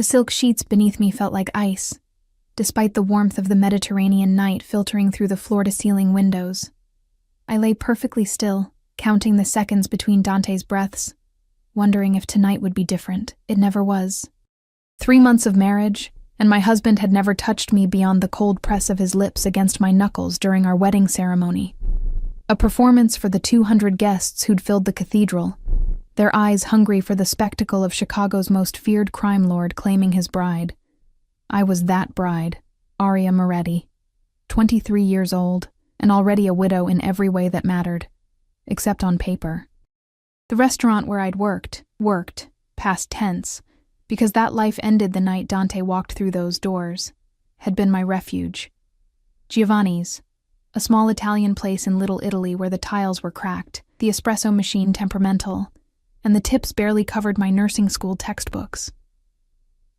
The silk sheets beneath me felt like ice, despite the warmth of the Mediterranean night filtering through the floor-to-ceiling windows. I lay perfectly still, counting the seconds between Dante's breaths, wondering if tonight would be different. It never was. 3 months of marriage, and my husband had never touched me beyond the cold press of his lips against my knuckles during our wedding ceremony. A performance for the 200 guests who'd filled the cathedral, their eyes hungry for the spectacle of Chicago's most feared crime lord claiming his bride. I was that bride, Aria Moretti, 23 years old, and already a widow in every way that mattered, except on paper. The restaurant where I'd worked, past tense, because that life ended the night Dante walked through those doors, had been my refuge. Giovanni's, a small Italian place in Little Italy where the tiles were cracked, the espresso machine temperamental, and the tips barely covered my nursing school textbooks.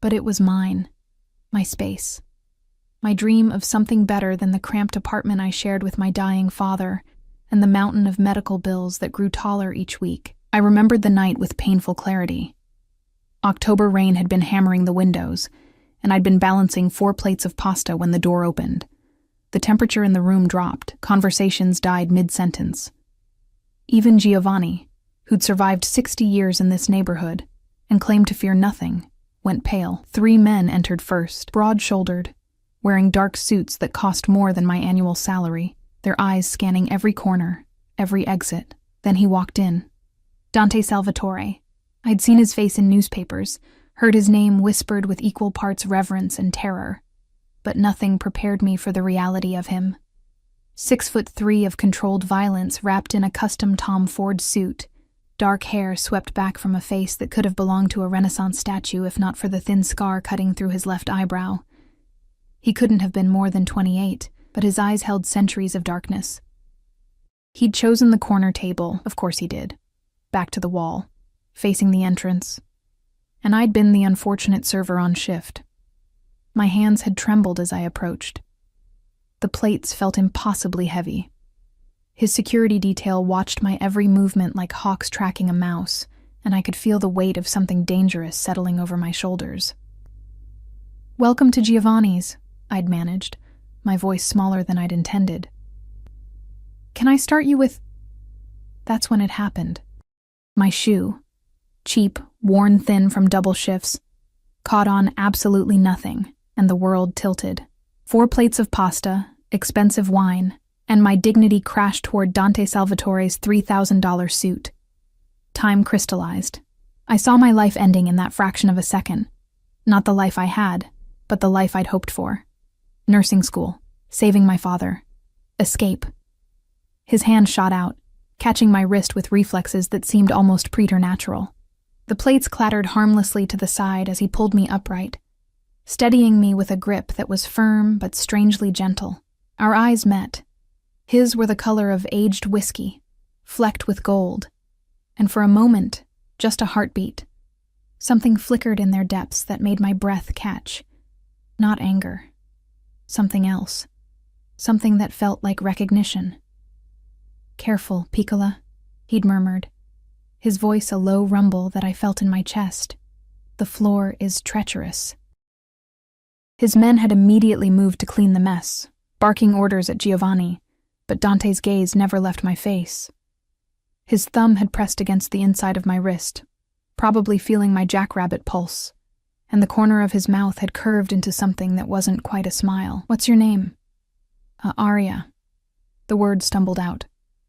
But it was mine, my space, my dream of something better than the cramped apartment I shared with my dying father and the mountain of medical bills that grew taller each week. I remembered the night with painful clarity. October rain had been hammering the windows, and I'd been balancing 4 plates of pasta when the door opened. The temperature in the room dropped, conversations died mid-sentence. Even Giovanni, who'd survived 60 years in this neighborhood and claimed to fear nothing, went pale. 3 men entered first, broad-shouldered, wearing dark suits that cost more than my annual salary, their eyes scanning every corner, every exit. Then he walked in. Dante Salvatore. I'd seen his face in newspapers, heard his name whispered with equal parts reverence and terror, but nothing prepared me for the reality of him. 6'3" of controlled violence wrapped in a custom Tom Ford suit, dark hair swept back from a face that could have belonged to a Renaissance statue if not for the thin scar cutting through his left eyebrow. He couldn't have been more than 28, but his eyes held centuries of darkness. He'd chosen the corner table, of course he did, back to the wall, facing the entrance, and I'd been the unfortunate server on shift. My hands had trembled as I approached. The plates felt impossibly heavy. His security detail watched my every movement like hawks tracking a mouse, and I could feel the weight of something dangerous settling over my shoulders. "Welcome to Giovanni's," I'd managed, my voice smaller than I'd intended. "Can I start you with—" That's when it happened. My shoe, cheap, worn thin from double shifts, caught on absolutely nothing, and the world tilted. 4 plates of pasta, expensive wine, and my dignity crashed toward Dante Salvatore's $3,000 suit. Time crystallized. I saw my life ending in that fraction of a second. Not the life I had, but the life I'd hoped for. Nursing school, saving my father, escape. His hand shot out, catching my wrist with reflexes that seemed almost preternatural. The plates clattered harmlessly to the side as he pulled me upright, steadying me with a grip that was firm but strangely gentle. Our eyes met. His were the color of aged whiskey, flecked with gold, and for a moment, just a heartbeat. Something flickered in their depths that made my breath catch. Not anger. Something else. Something that felt like recognition. "Careful, Piccola," he'd murmured, his voice a low rumble that I felt in my chest. "The floor is treacherous." His men had immediately moved to clean the mess, barking orders at Giovanni, but Dante's gaze never left my face. His thumb had pressed against the inside of my wrist, probably feeling my jackrabbit pulse, and the corner of his mouth had curved into something that wasn't quite a smile. "What's your name?" Aria." The word stumbled out.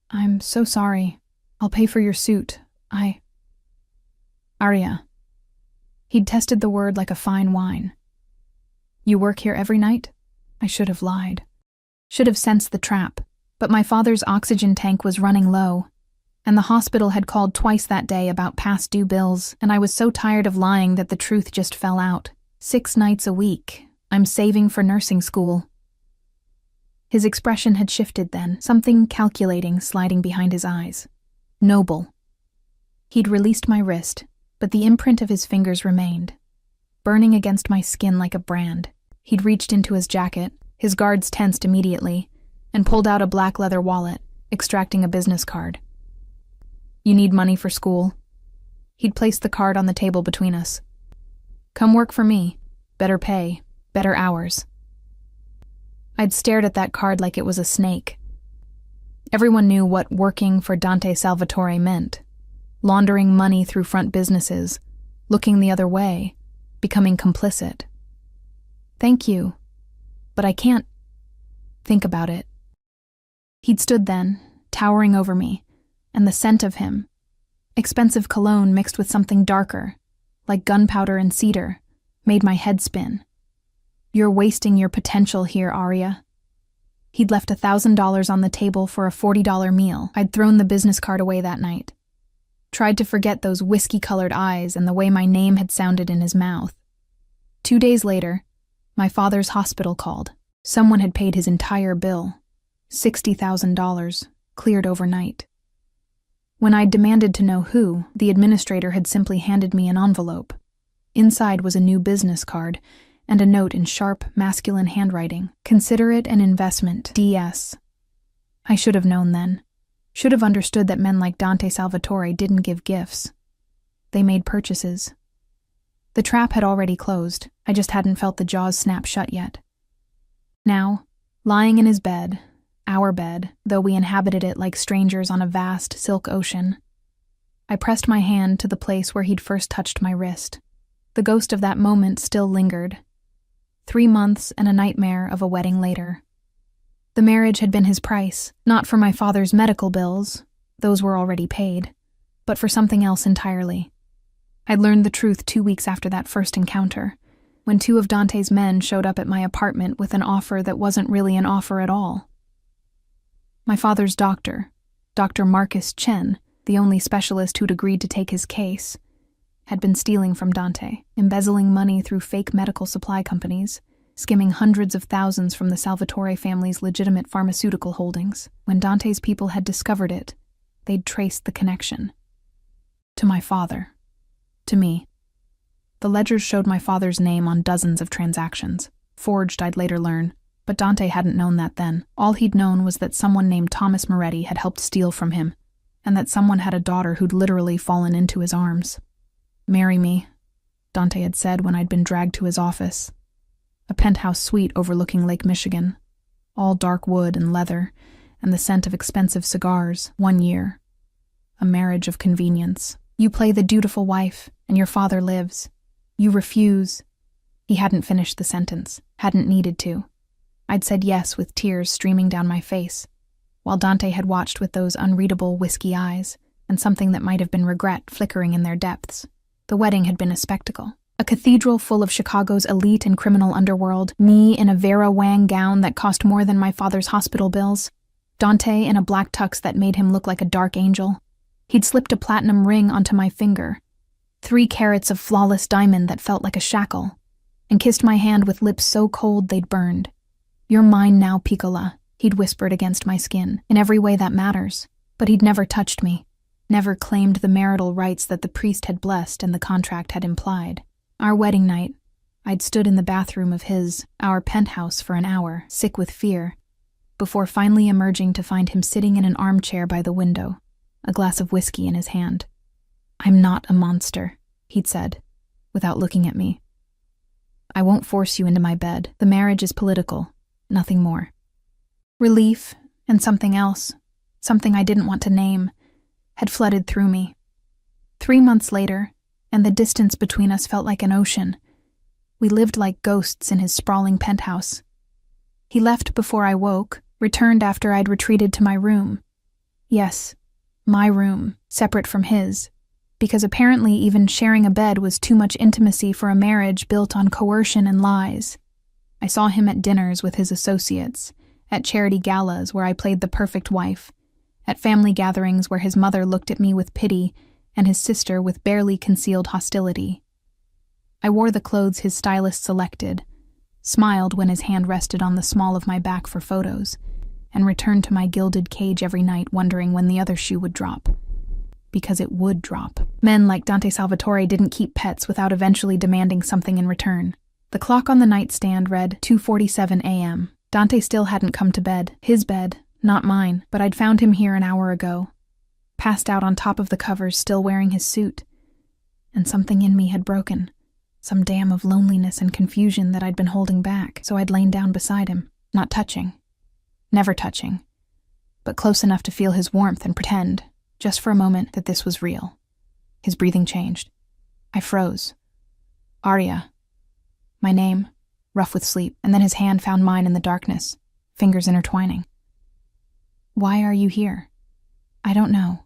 "I'm so sorry. I'll pay for your suit. Aria." He'd tested the word like a fine wine. "You work here every night?" I should have lied. Should have sensed the trap, but my father's oxygen tank was running low, and the hospital had called twice that day about past due bills, and I was so tired of lying that the truth just fell out. 6 nights a week. I'm saving for nursing school. His expression had shifted then, something calculating sliding behind his eyes. Noble. He'd released my wrist, but the imprint of his fingers remained, burning against my skin like a brand. He'd reached into his jacket, his guards tensed immediately, and pulled out a black leather wallet, extracting a business card. "You need money for school?" He'd placed the card on the table between us. Come work for me. Better pay, better hours. I'd stared at that card like it was a snake. Everyone knew what working for Dante Salvatore meant. Laundering money through front businesses, looking the other way, becoming complicit. Thank you, but I can't think about it. He'd stood then, towering over me, and the scent of him, expensive cologne mixed with something darker, like gunpowder and cedar, made my head spin. You're wasting your potential here, Aria. He'd left $1,000 on the table for a $40 meal. I'd thrown the business card away that night. Tried to forget those whiskey-colored eyes and the way my name had sounded in his mouth. 2 days later, my father's hospital called. Someone had paid his entire bill, $60,000, cleared overnight. When I demanded to know who, the administrator had simply handed me an envelope. Inside was a new business card and a note in sharp, masculine handwriting. Consider it an investment, DS. I should have known then. Should have understood that men like Dante Salvatore didn't give gifts. They made purchases. The trap had already closed. I just hadn't felt the jaws snap shut yet. Now, lying in his bed, our bed, though we inhabited it like strangers on a vast silk ocean, I pressed my hand to the place where he'd first touched my wrist. The ghost of that moment still lingered. 3 months and a nightmare of a wedding later. The marriage had been his price, not for my father's medical bills, those were already paid, but for something else entirely. I'd learned the truth 2 weeks after that first encounter, when 2 of Dante's men showed up at my apartment with an offer that wasn't really an offer at all. My father's doctor, Dr. Marcus Chen, the only specialist who'd agreed to take his case, had been stealing from Dante, embezzling money through fake medical supply companies, skimming hundreds of thousands from the Salvatore family's legitimate pharmaceutical holdings. When Dante's people had discovered it, they'd traced the connection. To my father. To me. The ledgers showed my father's name on dozens of transactions. Forged, I'd later learn, but Dante hadn't known that then. All he'd known was that someone named Thomas Moretti had helped steal from him, and that someone had a daughter who'd literally fallen into his arms. "Marry me," Dante had said when I'd been dragged to his office. A penthouse suite overlooking Lake Michigan, all dark wood and leather, and the scent of expensive cigars. 1 year. A marriage of convenience. You play the dutiful wife, and your father lives. You refuse. He hadn't finished the sentence, hadn't needed to. I'd said yes with tears streaming down my face, while Dante had watched with those unreadable whiskey eyes, and something that might have been regret flickering in their depths. The wedding had been a spectacle. A cathedral full of Chicago's elite and criminal underworld, me in a Vera Wang gown that cost more than my father's hospital bills, Dante in a black tux that made him look like a dark angel. He'd slipped a platinum ring onto my finger, 3 carats of flawless diamond that felt like a shackle, and kissed my hand with lips so cold they'd burned. "You're mine now, Piccola," he'd whispered against my skin, in every way that matters, but he'd never touched me, never claimed the marital rights that the priest had blessed and the contract had implied. Our wedding night, I'd stood in the bathroom of our penthouse for an hour, sick with fear, before finally emerging to find him sitting in an armchair by the window, a glass of whiskey in his hand. "I'm not a monster," he'd said, without looking at me. "I won't force you into my bed. The marriage is political, nothing more." Relief, and something else, something I didn't want to name, had flooded through me. 3 months later, and the distance between us felt like an ocean. We lived like ghosts in his sprawling penthouse. He left before I woke, returned after I'd retreated to my room. Yes, my room, separate from his, because apparently even sharing a bed was too much intimacy for a marriage built on coercion and lies. I saw him at dinners with his associates, at charity galas where I played the perfect wife, at family gatherings where his mother looked at me with pity and his sister with barely concealed hostility. I wore the clothes his stylist selected, smiled when his hand rested on the small of my back for photos, and returned to my gilded cage every night wondering when the other shoe would drop. Because it would drop. Men like Dante Salvatore didn't keep pets without eventually demanding something in return. The clock on the nightstand read 2:47 a.m. Dante still hadn't come to bed. His bed, not mine, but I'd found him here an hour ago. Passed out on top of the covers, still wearing his suit. And something in me had broken. some dam of loneliness and confusion that I'd been holding back, so I'd lain down beside him, not touching. Never touching, but close enough to feel his warmth and pretend, just for a moment, that this was real. His breathing changed. I froze. Arya. My name, rough with sleep, and then his hand found mine in the darkness, fingers intertwining. Why are you here? I don't know,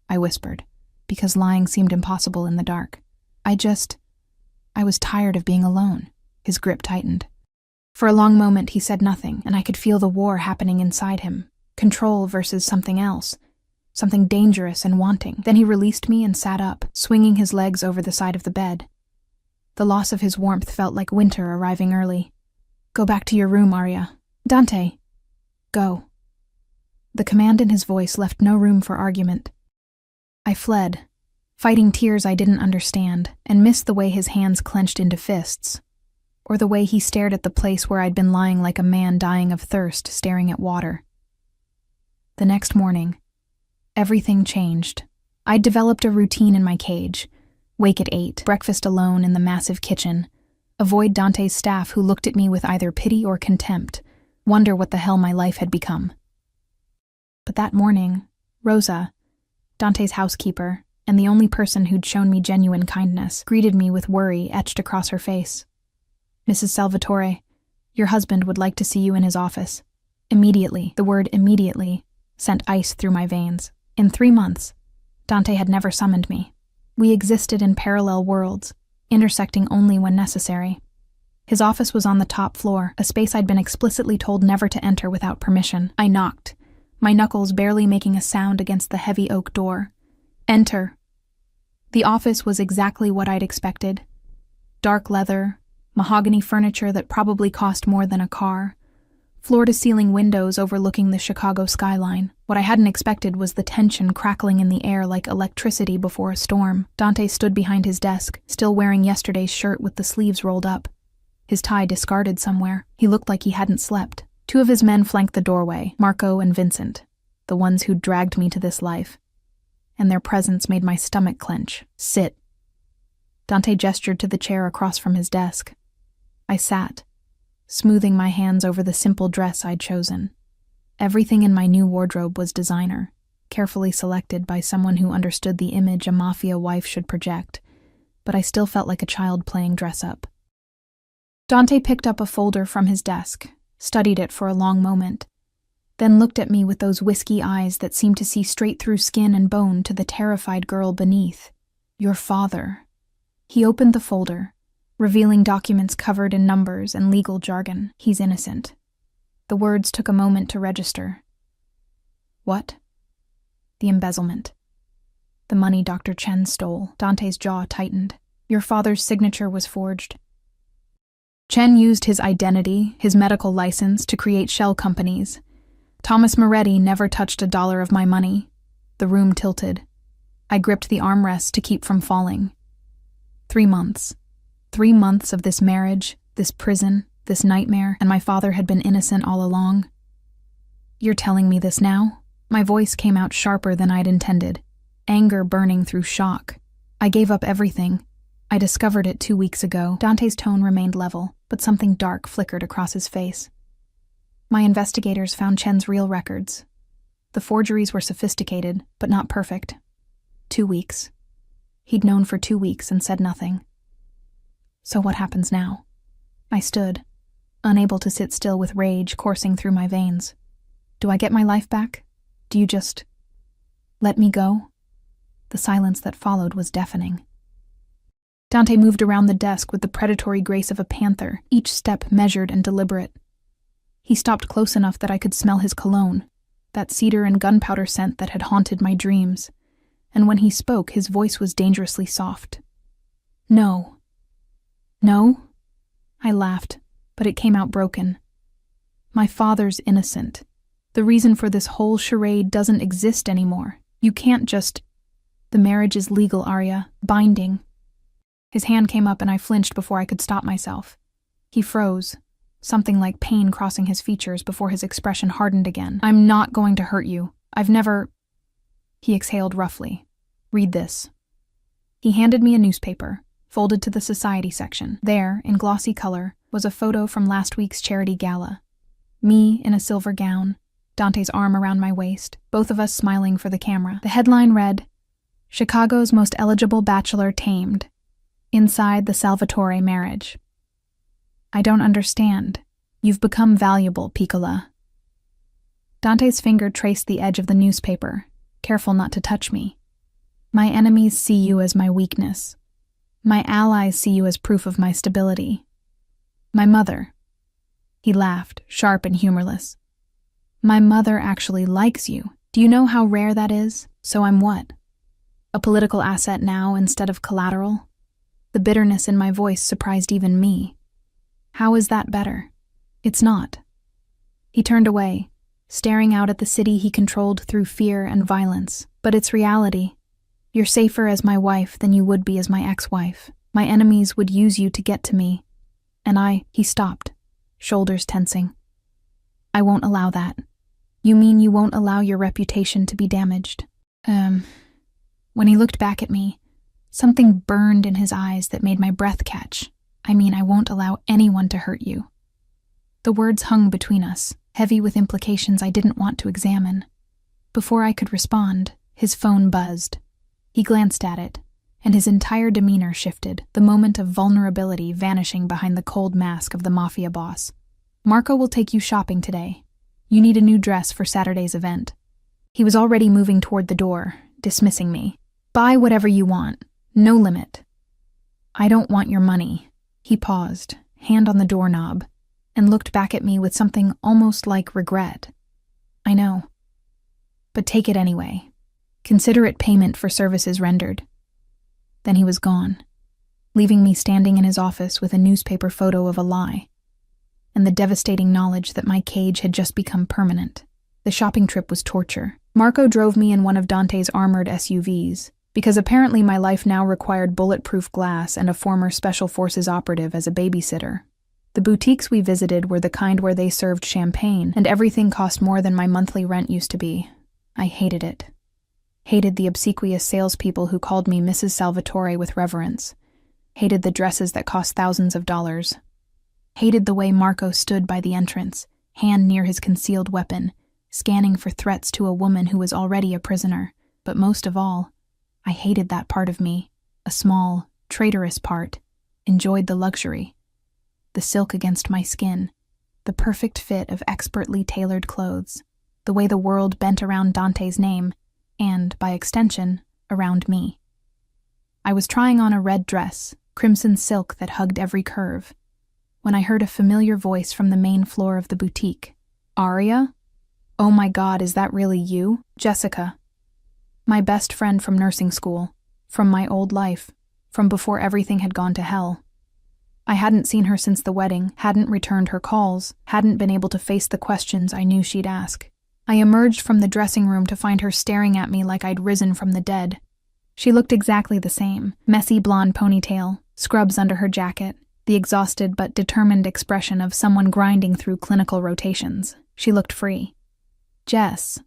I whispered, because lying seemed impossible in the dark. I was tired of being alone. His grip tightened. For a long moment he said nothing, and I could feel the war happening inside him. Control versus something else. Something dangerous and wanting. Then he released me and sat up, swinging his legs over the side of the bed. The loss of his warmth felt like winter arriving early. Go back to your room, Arya. Dante. Go. The command in his voice left no room for argument. I fled, fighting tears I didn't understand, and missed the way his hands clenched into fists, or the way he stared at the place where I'd been lying like a man dying of thirst, staring at water. The next morning, everything changed. I'd developed a routine in my cage. Wake at 8, breakfast alone in the massive kitchen, avoid Dante's staff who looked at me with either pity or contempt, wonder what the hell my life had become. But that morning, Rosa, Dante's housekeeper, and the only person who'd shown me genuine kindness, greeted me with worry etched across her face. Mrs. Salvatore, your husband would like to see you in his office. Immediately, the word immediately, sent ice through my veins. In 3 months, Dante had never summoned me. We existed in parallel worlds, intersecting only when necessary. His office was on the top floor, a space I'd been explicitly told never to enter without permission. I knocked, my knuckles barely making a sound against the heavy oak door. Enter. The office was exactly what I'd expected. Dark leather, mahogany furniture that probably cost more than a car, floor-to-ceiling windows overlooking the Chicago skyline. What I hadn't expected was the tension crackling in the air like electricity before a storm. Dante stood behind his desk, still wearing yesterday's shirt with the sleeves rolled up. His tie discarded somewhere. He looked like he hadn't slept. 2 of his men flanked the doorway, Marco and Vincent, the ones who'd dragged me to this life. And their presence made my stomach clench. Sit. Dante gestured to the chair across from his desk. I sat, smoothing my hands over the simple dress I'd chosen. Everything in my new wardrobe was designer, carefully selected by someone who understood the image a mafia wife should project, but I still felt like a child playing dress-up. Dante picked up a folder from his desk, studied it for a long moment, then looked at me with those whiskey eyes that seemed to see straight through skin and bone to the terrified girl beneath. Your father. He opened the folder, revealing documents covered in numbers and legal jargon. He's innocent. The words took a moment to register. What? The embezzlement. The money Dr. Chen stole. Dante's jaw tightened. Your father's signature was forged. Chen used his identity, his medical license, to create shell companies. Thomas Moretti never touched $1 of my money. The room tilted. I gripped the armrest to keep from falling. 3 months. 3 months of this marriage, this prison, this nightmare, and my father had been innocent all along. You're telling me this now? My voice came out sharper than I'd intended, anger burning through shock. I gave up everything. I discovered it 2 weeks ago. Dante's tone remained level, but something dark flickered across his face. My investigators found Chen's real records. The forgeries were sophisticated, but not perfect. 2 weeks. He'd known for 2 weeks and said nothing. So what happens now? I stood, unable to sit still with rage coursing through my veins. Do I get my life back? Do you just let me go? The silence that followed was deafening. Dante moved around the desk with the predatory grace of a panther, each step measured and deliberate. He stopped close enough that I could smell his cologne, that cedar and gunpowder scent that had haunted my dreams, and when he spoke, his voice was dangerously soft. No. No? I laughed, but it came out broken. My father's innocent. The reason for this whole charade doesn't exist anymore. You can't just... The marriage is legal, Arya. Binding. His hand came up and I flinched before I could stop myself. He froze, something like pain crossing his features before his expression hardened again. I'm not going to hurt you. I've never... He exhaled roughly. Read this. He handed me a newspaper, folded to the society section. There, in glossy color, was a photo from last week's charity gala. Me in a silver gown, Dante's arm around my waist, both of us smiling for the camera. The headline read, "Chicago's Most Eligible Bachelor Tamed. Inside the Salvatore Marriage." "I don't understand. You've become valuable, Piccola." Dante's finger traced the edge of the newspaper, careful not to touch me. "My enemies see you as my weakness. My allies see you as proof of my stability. My mother." He laughed, sharp and humorless. "My mother actually likes you. Do you know how rare that is? So I'm what? A political asset now instead of collateral?" The bitterness in my voice surprised even me. "How is that better?" "It's not." He turned away, staring out at the city he controlled through fear and violence. "But it's reality. You're safer as my wife than you would be as my ex-wife. My enemies would use you to get to me. And He stopped, shoulders tensing. "I won't allow that." "You mean you won't allow your reputation to be damaged?" When he looked back at me, something burned in his eyes that made my breath catch. "I mean, I won't allow anyone to hurt you." The words hung between us, heavy with implications I didn't want to examine. Before I could respond, his phone buzzed. He glanced at it, and his entire demeanor shifted, the moment of vulnerability vanishing behind the cold mask of the Mafia Boss. "Marco will take you shopping today. You need a new dress for Saturday's event." He was already moving toward the door, dismissing me. "Buy whatever you want. No limit." "I don't want your money." He paused, hand on the doorknob, and looked back at me with something almost like regret. "I know. But take it anyway. Consider it payment for services rendered." Then he was gone, leaving me standing in his office with a newspaper photo of a lie, and the devastating knowledge that my cage had just become permanent. The shopping trip was torture. Marco drove me in one of Dante's armored SUVs, because apparently my life now required bulletproof glass and a former Special Forces operative as a babysitter. The boutiques we visited were the kind where they served champagne, and everything cost more than my monthly rent used to be. I hated it. Hated the obsequious salespeople who called me Mrs. Salvatore with reverence. Hated the dresses that cost thousands of dollars. Hated the way Marco stood by the entrance, hand near his concealed weapon, scanning for threats to a woman who was already a prisoner. But most of all, I hated that part of me, a small, traitorous part, enjoyed the luxury. The silk against my skin, the perfect fit of expertly tailored clothes, the way the world bent around Dante's name, and, by extension, around me. I was trying on a red dress, crimson silk that hugged every curve, when I heard a familiar voice from the main floor of the boutique. "Aria? Oh my God, is that really you?" "Jessica. My best friend from nursing school, from my old life, from before everything had gone to hell. I hadn't seen her since the wedding, hadn't returned her calls, hadn't been able to face the questions I knew she'd ask. I emerged from the dressing room to find her staring at me like I'd risen from the dead. She looked exactly the same, messy blonde ponytail, scrubs under her jacket, the exhausted but determined expression of someone grinding through clinical rotations. She looked free. "Jess."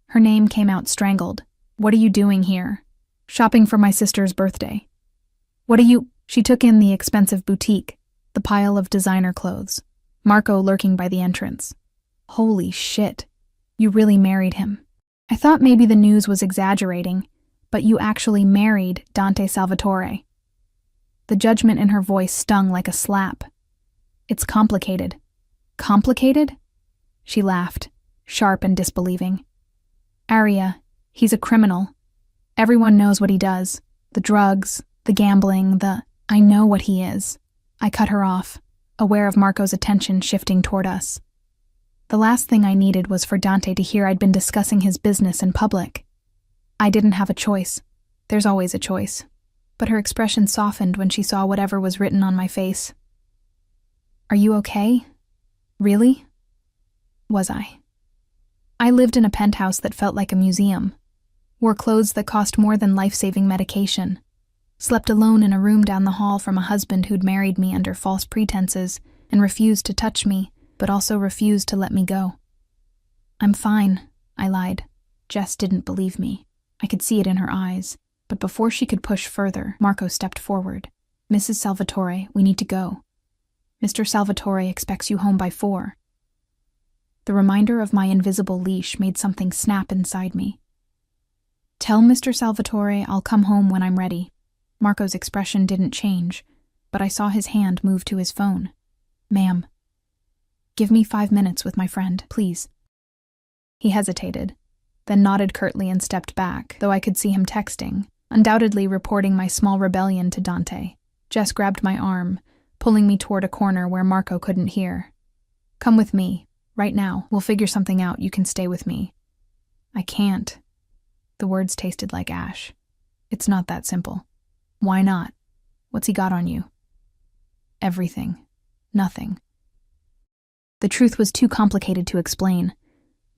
Her name came out strangled. "What are you doing here?" "Shopping for my sister's birthday." "What are you—" She took in the expensive boutique, the pile of designer clothes, Marco lurking by the entrance. "Holy shit. You really married him." "I thought maybe the news was exaggerating, but you actually married Dante Salvatore." The judgment in her voice stung like a slap. "It's complicated." "Complicated?" She laughed, sharp and disbelieving. "Aria, he's a criminal. Everyone knows what he does. The drugs, the gambling, I know what he is." I cut her off, aware of Marco's attention shifting toward us. The last thing I needed was for Dante to hear I'd been discussing his business in public. I didn't have a choice. There's always a choice. But her expression softened when she saw whatever was written on my face. "Are you okay? Really?" Was I? I lived in a penthouse that felt like a museum, wore clothes that cost more than life-saving medication, slept alone in a room down the hall from a husband who'd married me under false pretenses and refused to touch me, but also refused to let me go. "I'm fine," I lied. Jess didn't believe me. I could see it in her eyes, but before she could push further, Marco stepped forward. Mrs. Salvatore, we need to go. Mr. Salvatore expects you home by 4. The reminder of my invisible leash made something snap inside me. Tell Mr. Salvatore I'll come home when I'm ready. Marco's expression didn't change, but I saw his hand move to his phone. Ma'am. Give me 5 minutes with my friend, please. He hesitated, then nodded curtly and stepped back, though I could see him texting, undoubtedly reporting my small rebellion to Dante. Jess grabbed my arm, pulling me toward a corner where Marco couldn't hear. Come with me, right now. We'll figure something out. You can stay with me. I can't. The words tasted like ash. It's not that simple. Why not? What's he got on you? Everything. Nothing. The truth was too complicated to explain.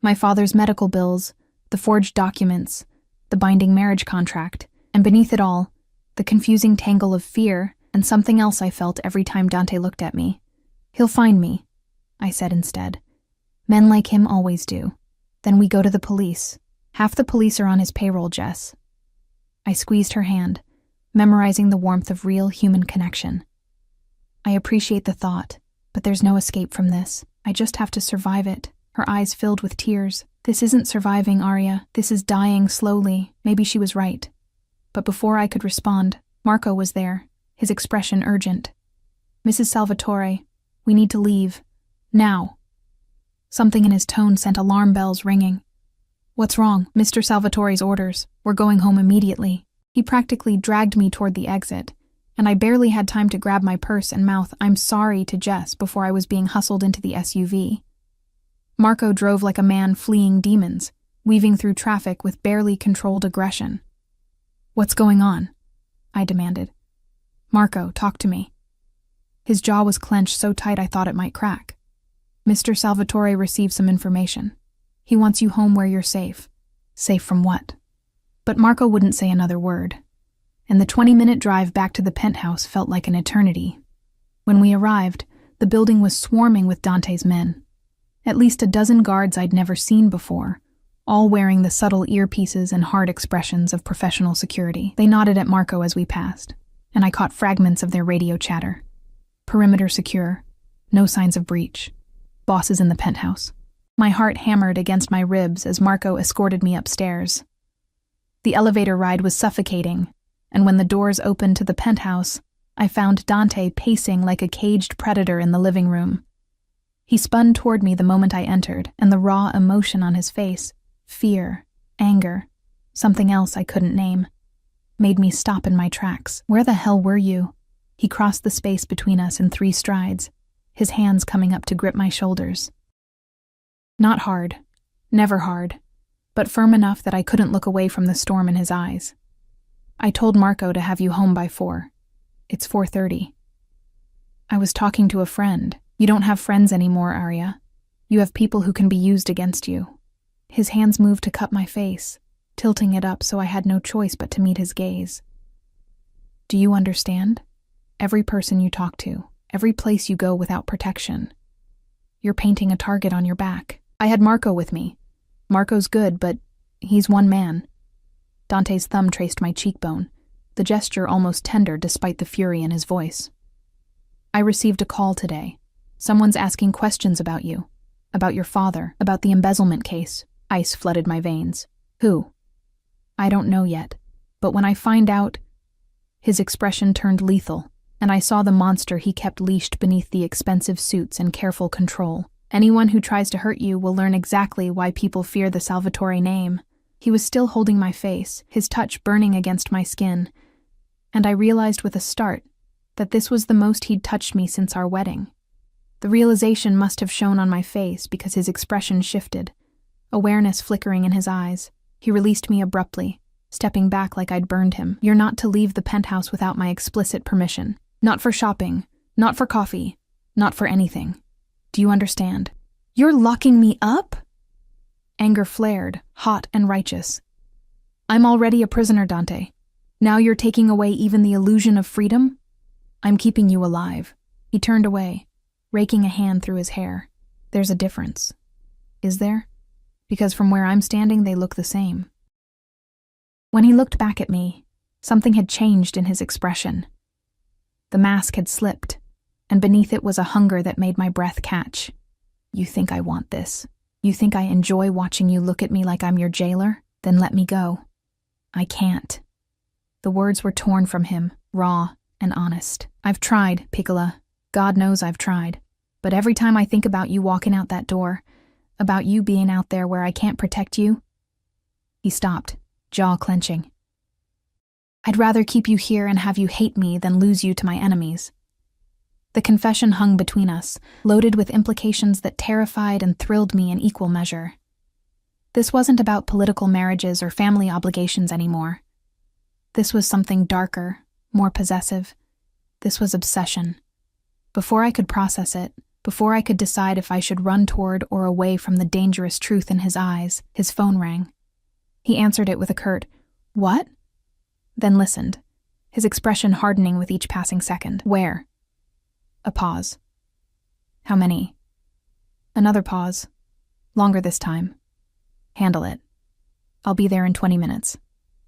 My father's medical bills, the forged documents, the binding marriage contract, and beneath it all, the confusing tangle of fear and something else I felt every time Dante looked at me. He'll find me, I said instead. Men like him always do. Then we go to the police. Half the police are on his payroll, Jess. I squeezed her hand, memorizing the warmth of real human connection. I appreciate the thought, but there's no escape from this. I just have to survive it. Her eyes filled with tears. This isn't surviving, Arya. This is dying slowly. Maybe she was right. But before I could respond, Marco was there, his expression urgent. Mrs. Salvatore, we need to leave. Now. Something in his tone sent alarm bells ringing. What's wrong? Mr. Salvatore's orders. We're going home immediately. He practically dragged me toward the exit, and I barely had time to grab my purse and mouth "I'm sorry" to Jess before I was being hustled into the SUV. Marco drove like a man fleeing demons, weaving through traffic with barely controlled aggression. What's going on? I demanded. Marco, talk to me. His jaw was clenched so tight I thought it might crack. Mr. Salvatore received some information. He wants you home where you're safe. Safe from what? But Marco wouldn't say another word, and the 20-minute drive back to the penthouse felt like an eternity. When we arrived, the building was swarming with Dante's men. At least a dozen guards I'd never seen before, all wearing the subtle earpieces and hard expressions of professional security. They nodded at Marco as we passed, and I caught fragments of their radio chatter. Perimeter secure. No signs of breach. Bosses in the penthouse. My heart hammered against my ribs as Marco escorted me upstairs. The elevator ride was suffocating, and when the doors opened to the penthouse, I found Dante pacing like a caged predator in the living room. He spun toward me the moment I entered, and the raw emotion on his face, fear, anger, something else I couldn't name, made me stop in my tracks. Where the hell were you? He crossed the space between us in 3 strides, his hands coming up to grip my shoulders. Not hard, never hard, but firm enough that I couldn't look away from the storm in his eyes. I told Marco to have you home by 4. It's 4:30. I was talking to a friend. You don't have friends anymore, Arya. You have people who can be used against you. His hands moved to cup my face, tilting it up so I had no choice but to meet his gaze. Do you understand? Every person you talk to, every place you go without protection. You're painting a target on your back. I had Marco with me. Marco's good, but he's one man. Dante's thumb traced my cheekbone, the gesture almost tender despite the fury in his voice. I received a call today. Someone's asking questions about you, about your father, about the embezzlement case. Ice flooded my veins. Who? I don't know yet, but when I find out... His expression turned lethal, and I saw the monster he kept leashed beneath the expensive suits and careful control. Anyone who tries to hurt you will learn exactly why people fear the Salvatore name. He was still holding my face, his touch burning against my skin, and I realized with a start that this was the most he'd touched me since our wedding. The realization must have shown on my face because his expression shifted, awareness flickering in his eyes. He released me abruptly, stepping back like I'd burned him. You're not to leave the penthouse without my explicit permission. Not for shopping, not for coffee, not for anything. Do you understand? You're locking me up? Anger flared, hot and righteous. I'm already a prisoner, Dante. Now you're taking away even the illusion of freedom? I'm keeping you alive. He turned away, raking a hand through his hair. There's a difference. Is there? Because from where I'm standing, they look the same. When he looked back at me, something had changed in his expression. The mask had slipped, and beneath it was a hunger that made my breath catch. You think I want this? You think I enjoy watching you look at me like I'm your jailer? Then let me go. I can't. The words were torn from him, raw and honest. I've tried, Piccola. God knows I've tried. But every time I think about you walking out that door, about you being out there where I can't protect you. He stopped, jaw clenching. I'd rather keep you here and have you hate me than lose you to my enemies. The confession hung between us, loaded with implications that terrified and thrilled me in equal measure. This wasn't about political marriages or family obligations anymore. This was something darker, more possessive. This was obsession. Before I could process it, before I could decide if I should run toward or away from the dangerous truth in his eyes, his phone rang. He answered it with a curt, "What?" Then listened, his expression hardening with each passing second. "Where?" A pause. "How many?" Another pause. Longer this time. "Handle it. I'll be there in 20 minutes.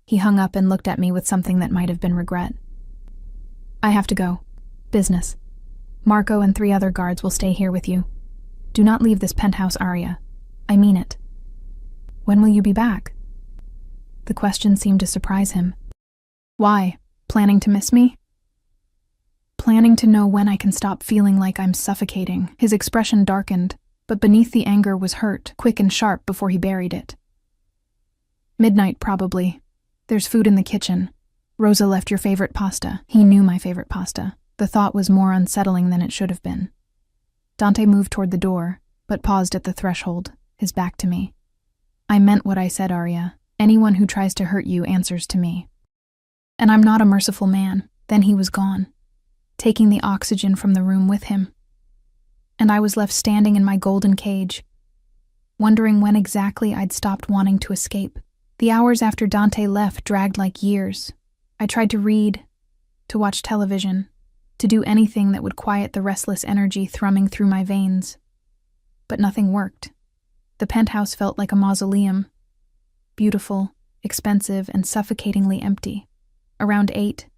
He hung up and looked at me with something that might have been regret. "I have to go. Business. Marco and 3 other guards will stay here with you. Do not leave this penthouse, Arya. I mean it." "When will you be back?" The question seemed to surprise him. "Why? Planning to miss me?" "Planning to know when I can stop feeling like I'm suffocating." His expression darkened, but beneath the anger was hurt, quick and sharp before he buried it. "Midnight, probably. There's food in the kitchen. Rosa left your favorite pasta." He knew my favorite pasta. The thought was more unsettling than it should have been. Dante moved toward the door, but paused at the threshold, his back to me. "I meant what I said, Arya. Anyone who tries to hurt you answers to me. And I'm not a merciful man." Then he was gone, taking the oxygen from the room with him. And I was left standing in my golden cage, wondering when exactly I'd stopped wanting to escape. The hours after Dante left dragged like years. I tried to read, to watch television, to do anything that would quiet the restless energy thrumming through my veins. But nothing worked. The penthouse felt like a mausoleum. Beautiful, expensive, and suffocatingly empty. Around 8,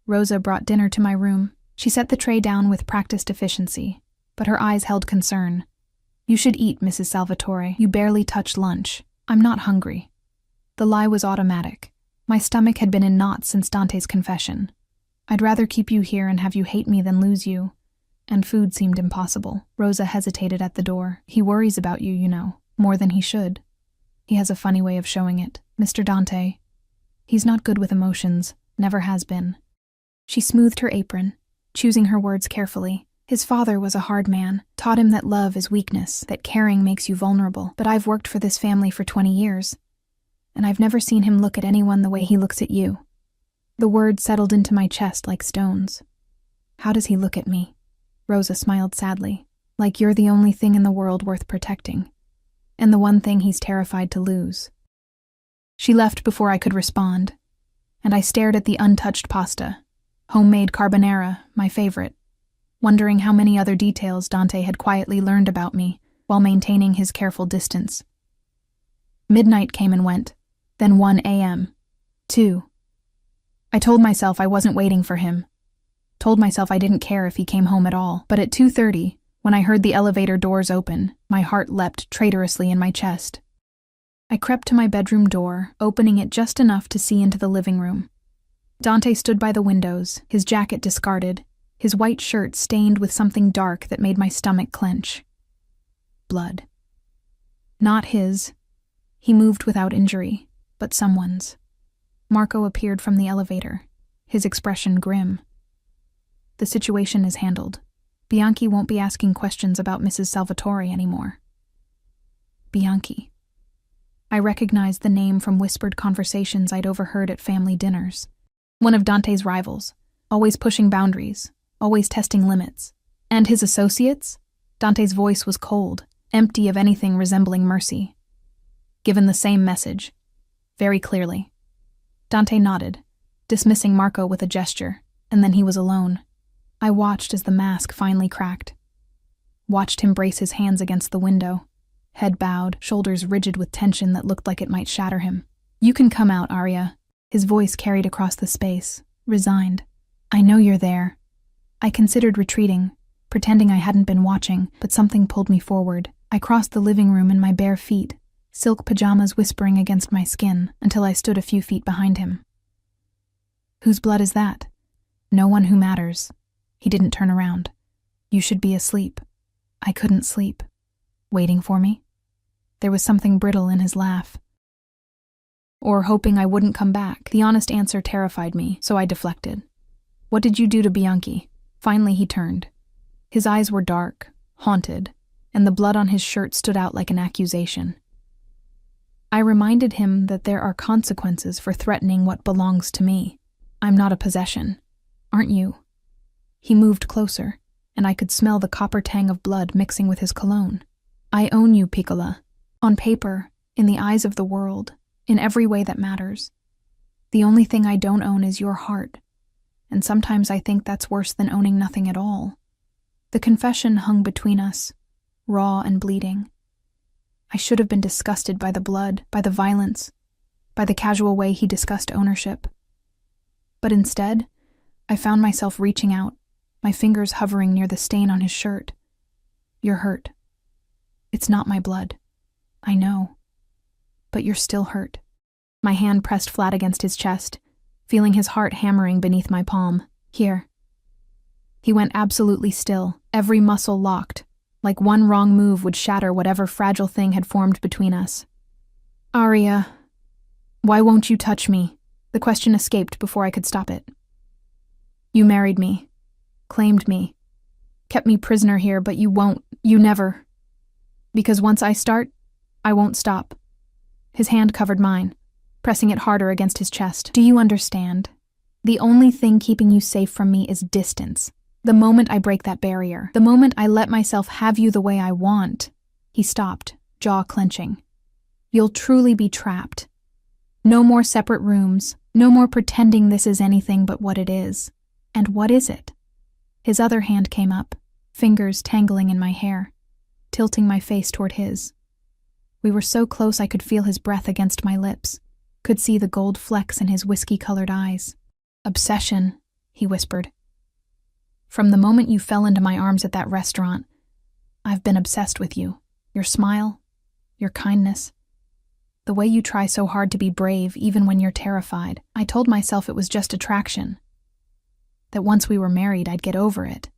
Rosa brought dinner to my room. She set the tray down with practiced efficiency, but her eyes held concern. "You should eat, Mrs. Salvatore. You barely touched lunch." "I'm not hungry." The lie was automatic. My stomach had been in knots since Dante's confession. "I'd rather keep you here and have you hate me than lose you." And food seemed impossible. Rosa hesitated at the door. "He worries about you, you know, more than he should. He has a funny way of showing it. Mr. Dante. He's not good with emotions, never has been." She smoothed her apron, choosing her words carefully. "His father was a hard man, taught him that love is weakness, that caring makes you vulnerable. But I've worked for this family for 20 years, and I've never seen him look at anyone the way he looks at you." The words settled into my chest like stones. "How does he look at me?" Rosa smiled sadly. "Like you're the only thing in the world worth protecting, and the one thing he's terrified to lose." She left before I could respond, and I stared at the untouched pasta, homemade carbonara, my favorite, wondering how many other details Dante had quietly learned about me while maintaining his careful distance. Midnight came and went, then 1 a.m., 2. I told myself I wasn't waiting for him, told myself I didn't care if he came home at all, but at 2:30, when I heard the elevator doors open, my heart leapt traitorously in my chest. I crept to my bedroom door, opening it just enough to see into the living room. Dante stood by the windows, his jacket discarded, his white shirt stained with something dark that made my stomach clench. Blood. Not his. He moved without injury, but someone's. Marco appeared from the elevator, his expression grim. "The situation is handled. Bianchi won't be asking questions about Mrs. Salvatore anymore." Bianchi. I recognized the name from whispered conversations I'd overheard at family dinners. One of Dante's rivals, always pushing boundaries, always testing limits. And his associates? Dante's voice was cold, empty of anything resembling mercy. Given the same message, very clearly. Dante nodded, dismissing Marco with a gesture, and then he was alone. I watched as the mask finally cracked. Watched him brace his hands against the window, head bowed, shoulders rigid with tension that looked like it might shatter him. "You can come out, Arya." His voice carried across the space, resigned. "I know you're there. I considered retreating, pretending I hadn't been watching, but something pulled me forward. I crossed the living room in my bare feet, silk pajamas whispering against my skin, until I stood a few feet behind him. Whose blood is that? No one who matters. He didn't turn around. You should be asleep. I couldn't sleep. Waiting for me? There was something brittle in his laugh. Or hoping I wouldn't come back. The honest answer terrified me, so I deflected. What did you do to Bianchi? Finally he turned. His eyes were dark, haunted, and the blood on his shirt stood out like an accusation. I reminded him that there are consequences for threatening what belongs to me. I'm not a possession. Aren't you? He moved closer, and I could smell the copper tang of blood mixing with his cologne. I own you, Piccola. On paper, in the eyes of the world, in every way that matters. The only thing I don't own is your heart, and sometimes I think that's worse than owning nothing at all. The confession hung between us, raw and bleeding. I should have been disgusted by the blood, by the violence, by the casual way he discussed ownership. But instead, I found myself reaching out, my fingers hovering near the stain on his shirt. You're hurt. It's not my blood. I know. But you're still hurt. My hand pressed flat against his chest, feeling his heart hammering beneath my palm. Here. He went absolutely still, every muscle locked, like one wrong move would shatter whatever fragile thing had formed between us. Aria, why won't you touch me? The question escaped before I could stop it. You married me, claimed me, kept me prisoner here, but you won't, you never. Because once I start, I won't stop. His hand covered mine, pressing it harder against his chest. Do you understand? The only thing keeping you safe from me is distance. The moment I break that barrier, the moment I let myself have you the way I want. He stopped, jaw clenching. You'll truly be trapped. No more separate rooms, no more pretending this is anything but what it is. And what is it? His other hand came up, fingers tangling in my hair, tilting my face toward his. We were so close I could feel his breath against my lips, could see the gold flecks in his whiskey-colored eyes. Obsession, he whispered. From the moment you fell into my arms at that restaurant, I've been obsessed with you. Your smile, your kindness, the way you try so hard to be brave even when you're terrified. I told myself it was just attraction, that once we were married I'd get over it.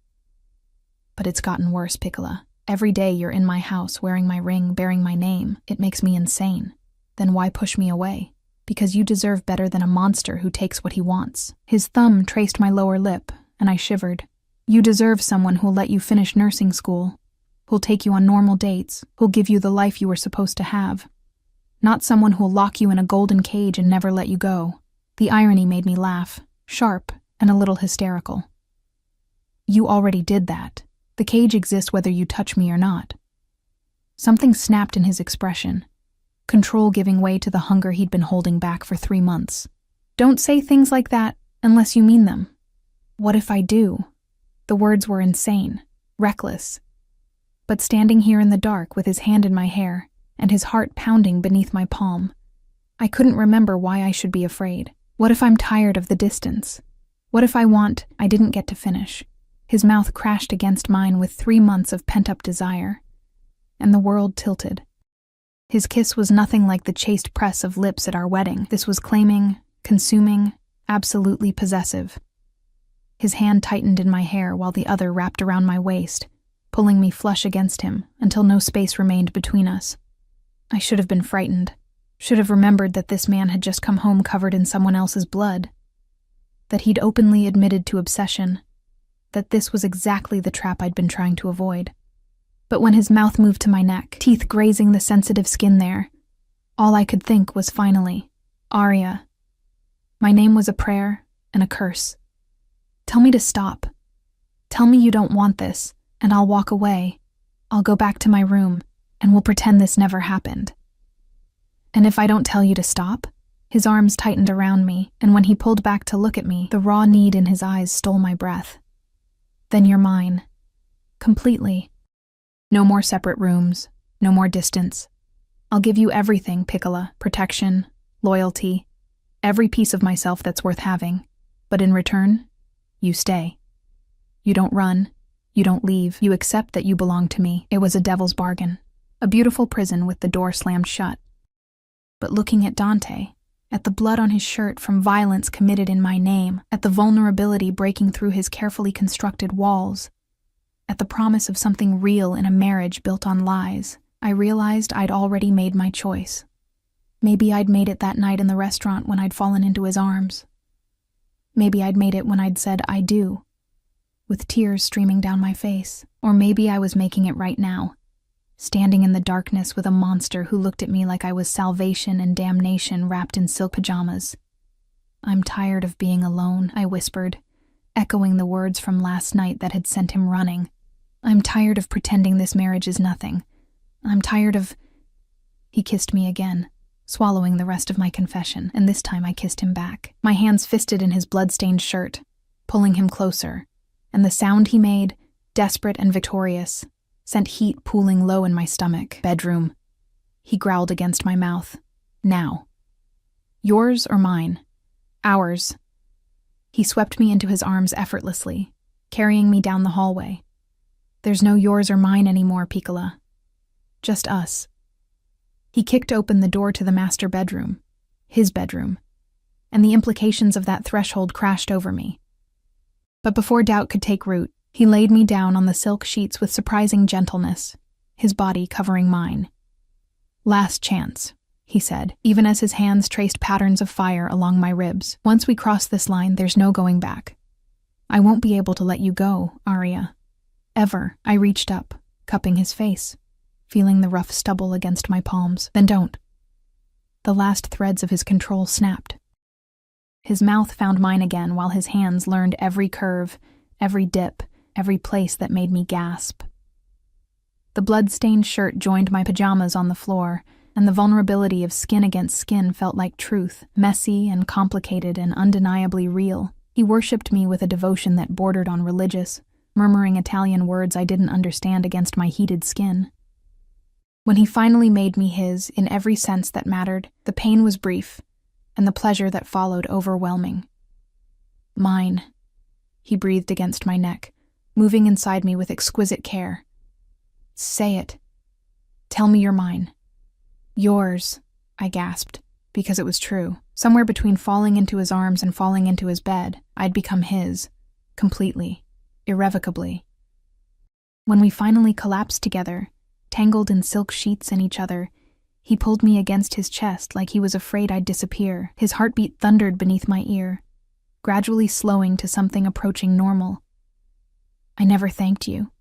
But it's gotten worse, Piccola. Every day you're in my house wearing my ring, bearing my name. It makes me insane. Then why push me away? Because you deserve better than a monster who takes what he wants. His thumb traced my lower lip, and I shivered. You deserve someone who'll let you finish nursing school, who'll take you on normal dates, who'll give you the life you were supposed to have. Not someone who'll lock you in a golden cage and never let you go. The irony made me laugh, sharp and a little hysterical. You already did that. The cage exists whether you touch me or not. Something snapped in his expression, control giving way to the hunger he'd been holding back for 3 months. Don't say things like that unless you mean them. What if I do? The words were insane, reckless. But standing here in the dark with his hand in my hair and his heart pounding beneath my palm, I couldn't remember why I should be afraid. What if I'm tired of the distance? What if I didn't get to finish? His mouth crashed against mine with 3 months of pent-up desire, and the world tilted. His kiss was nothing like the chaste press of lips at our wedding. This was claiming, consuming, absolutely possessive. His hand tightened in my hair while the other wrapped around my waist, pulling me flush against him until no space remained between us. I should have been frightened, should have remembered that this man had just come home covered in someone else's blood, that he'd openly admitted to obsession, that this was exactly the trap I'd been trying to avoid. But when his mouth moved to my neck, teeth grazing the sensitive skin there, all I could think was finally, Aria. My name was a prayer and a curse. Tell me to stop. Tell me you don't want this, and I'll walk away. I'll go back to my room, and we'll pretend this never happened. And if I don't tell you to stop? His arms tightened around me, and when he pulled back to look at me, the raw need in his eyes stole my breath. Then you're mine. Completely. No more separate rooms, no more distance. I'll give you everything, Piccola, protection, loyalty, every piece of myself that's worth having. But in return, you stay. You don't run. You don't leave. You accept that you belong to me. It was a devil's bargain. A beautiful prison with the door slammed shut. But looking at Dante, at the blood on his shirt from violence committed in my name, at the vulnerability breaking through his carefully constructed walls, at the promise of something real in a marriage built on lies, I realized I'd already made my choice. Maybe I'd made it that night in the restaurant when I'd fallen into his arms. Maybe I'd made it when I'd said, "I do," with tears streaming down my face. Or maybe I was making it right now, standing in the darkness with a monster who looked at me like I was salvation and damnation wrapped in silk pajamas. "I'm tired of being alone," I whispered, echoing the words from last night that had sent him running. "I'm tired of pretending this marriage is nothing. I'm tired of—" He kissed me again, swallowing the rest of my confession, and this time I kissed him back, my hands fisted in his blood-stained shirt, pulling him closer, and the sound he made, desperate and victorious, sent heat pooling low in my stomach. "Bedroom," he growled against my mouth. "Now. Yours or mine? Ours." He swept me into his arms effortlessly, carrying me down the hallway. "There's no yours or mine anymore, Piccola. Just us." He kicked open the door to the master bedroom, his bedroom, and the implications of that threshold crashed over me. But before doubt could take root, he laid me down on the silk sheets with surprising gentleness, his body covering mine. "Last chance," he said, even as his hands traced patterns of fire along my ribs. "Once we cross this line, there's no going back. I won't be able to let you go, Aria. Ever." I reached up, cupping his face, feeling the rough stubble against my palms. "Then don't." The last threads of his control snapped. His mouth found mine again while his hands learned every curve, every dip, every place that made me gasp. The blood-stained shirt joined my pajamas on the floor, and the vulnerability of skin against skin felt like truth, messy and complicated and undeniably real. He worshipped me with a devotion that bordered on religious, murmuring Italian words I didn't understand against my heated skin. When he finally made me his, in every sense that mattered, the pain was brief, and the pleasure that followed overwhelming. "Mine," he breathed against my neck, moving inside me with exquisite care. "Say it. Tell me you're mine." "Yours," I gasped, because it was true. Somewhere between falling into his arms and falling into his bed, I'd become his, completely, irrevocably. When we finally collapsed together, tangled in silk sheets in each other, he pulled me against his chest like he was afraid I'd disappear. His heartbeat thundered beneath my ear, gradually slowing to something approaching normal. "I never thanked you,"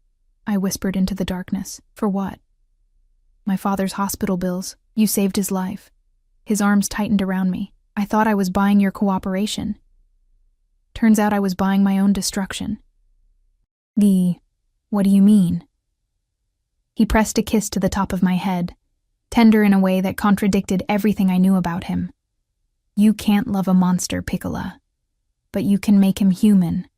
I whispered into the darkness. "For what?" "My father's hospital bills. You saved his life." His arms tightened around me. "I thought I was buying your cooperation. Turns out I was buying my own destruction." What do you mean?" He pressed a kiss to the top of my head, tender in a way that contradicted everything I knew about him. "You can't love a monster, Piccola, but you can make him human,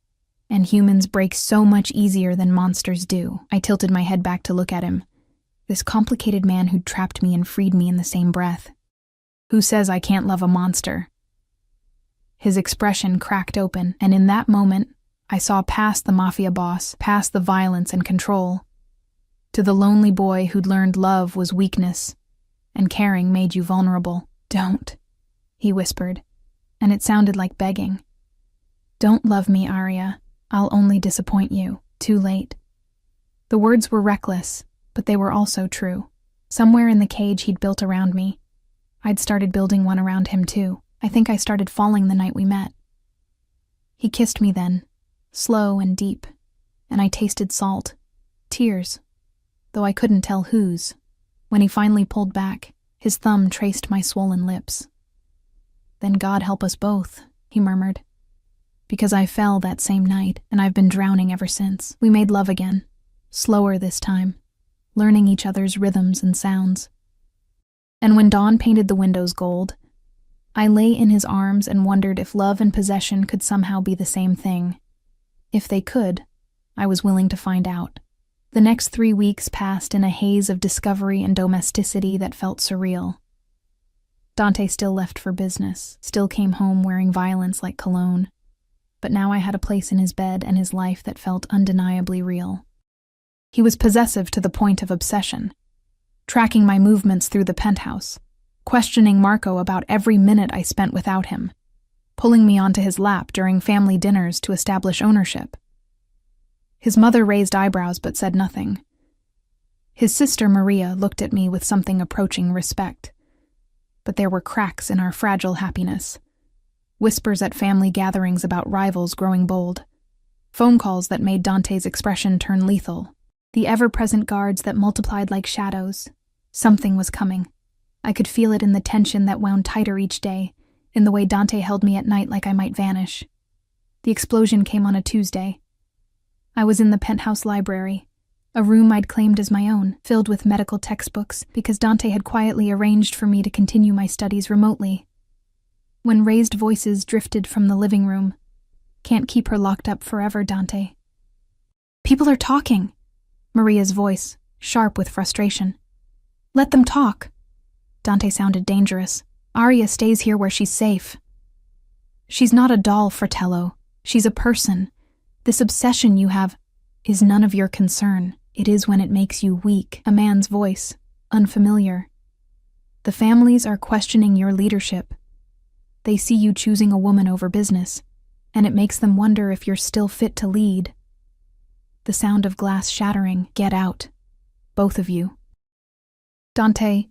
and humans break so much easier than monsters do." I tilted my head back to look at him, this complicated man who'd trapped me and freed me in the same breath. "Who says I can't love a monster?" His expression cracked open, and in that moment, I saw past the Mafia Boss, past the violence and control, to the lonely boy who'd learned love was weakness, and caring made you vulnerable. "Don't," he whispered, and it sounded like begging. "Don't love me, Aria. I'll only disappoint you. Too late." The words were reckless, but they were also true. Somewhere in the cage he'd built around me, I'd started building one around him too. I think I started falling the night we met. He kissed me then, slow and deep, and I tasted salt, tears, though I couldn't tell whose. When he finally pulled back, his thumb traced my swollen lips. "Then God help us both," he murmured, "because I fell that same night, and I've been drowning ever since." We made love again, slower this time, learning each other's rhythms and sounds. And when dawn painted the windows gold, I lay in his arms and wondered if love and possession could somehow be the same thing. If they could, I was willing to find out. The next 3 weeks passed in a haze of discovery and domesticity that felt surreal. Dante still left for business, still came home wearing violence like cologne. but now I had a place in his bed and his life that felt undeniably real. He was possessive to the point of obsession, tracking my movements through the penthouse, questioning Marco about every minute I spent without him, pulling me onto his lap during family dinners to establish ownership. His mother raised eyebrows but said nothing. His sister Maria looked at me with something approaching respect. But there were cracks in our fragile happiness. Whispers at family gatherings about rivals growing bold. Phone calls that made Dante's expression turn lethal. The ever-present guards that multiplied like shadows. Something was coming. I could feel it in the tension that wound tighter each day, in the way Dante held me at night like I might vanish. The explosion came on a Tuesday. I was in the penthouse library, a room I'd claimed as my own, filled with medical textbooks because Dante had quietly arranged for me to continue my studies remotely. When raised voices drifted from the living room, "Can't keep her locked up forever, Dante." "People are talking," Maria's voice, sharp with frustration. "Let them talk." Dante sounded dangerous. "Aria stays here where she's safe." "She's not a doll, Fratello. She's a person. This obsession you have is none of your concern. It is when it makes you weak." A man's voice, unfamiliar. "The families are questioning your leadership. They see you choosing a woman over business, and it makes them wonder if you're still fit to lead." The sound of glass shattering. "Get out. Both of you." "Dante,"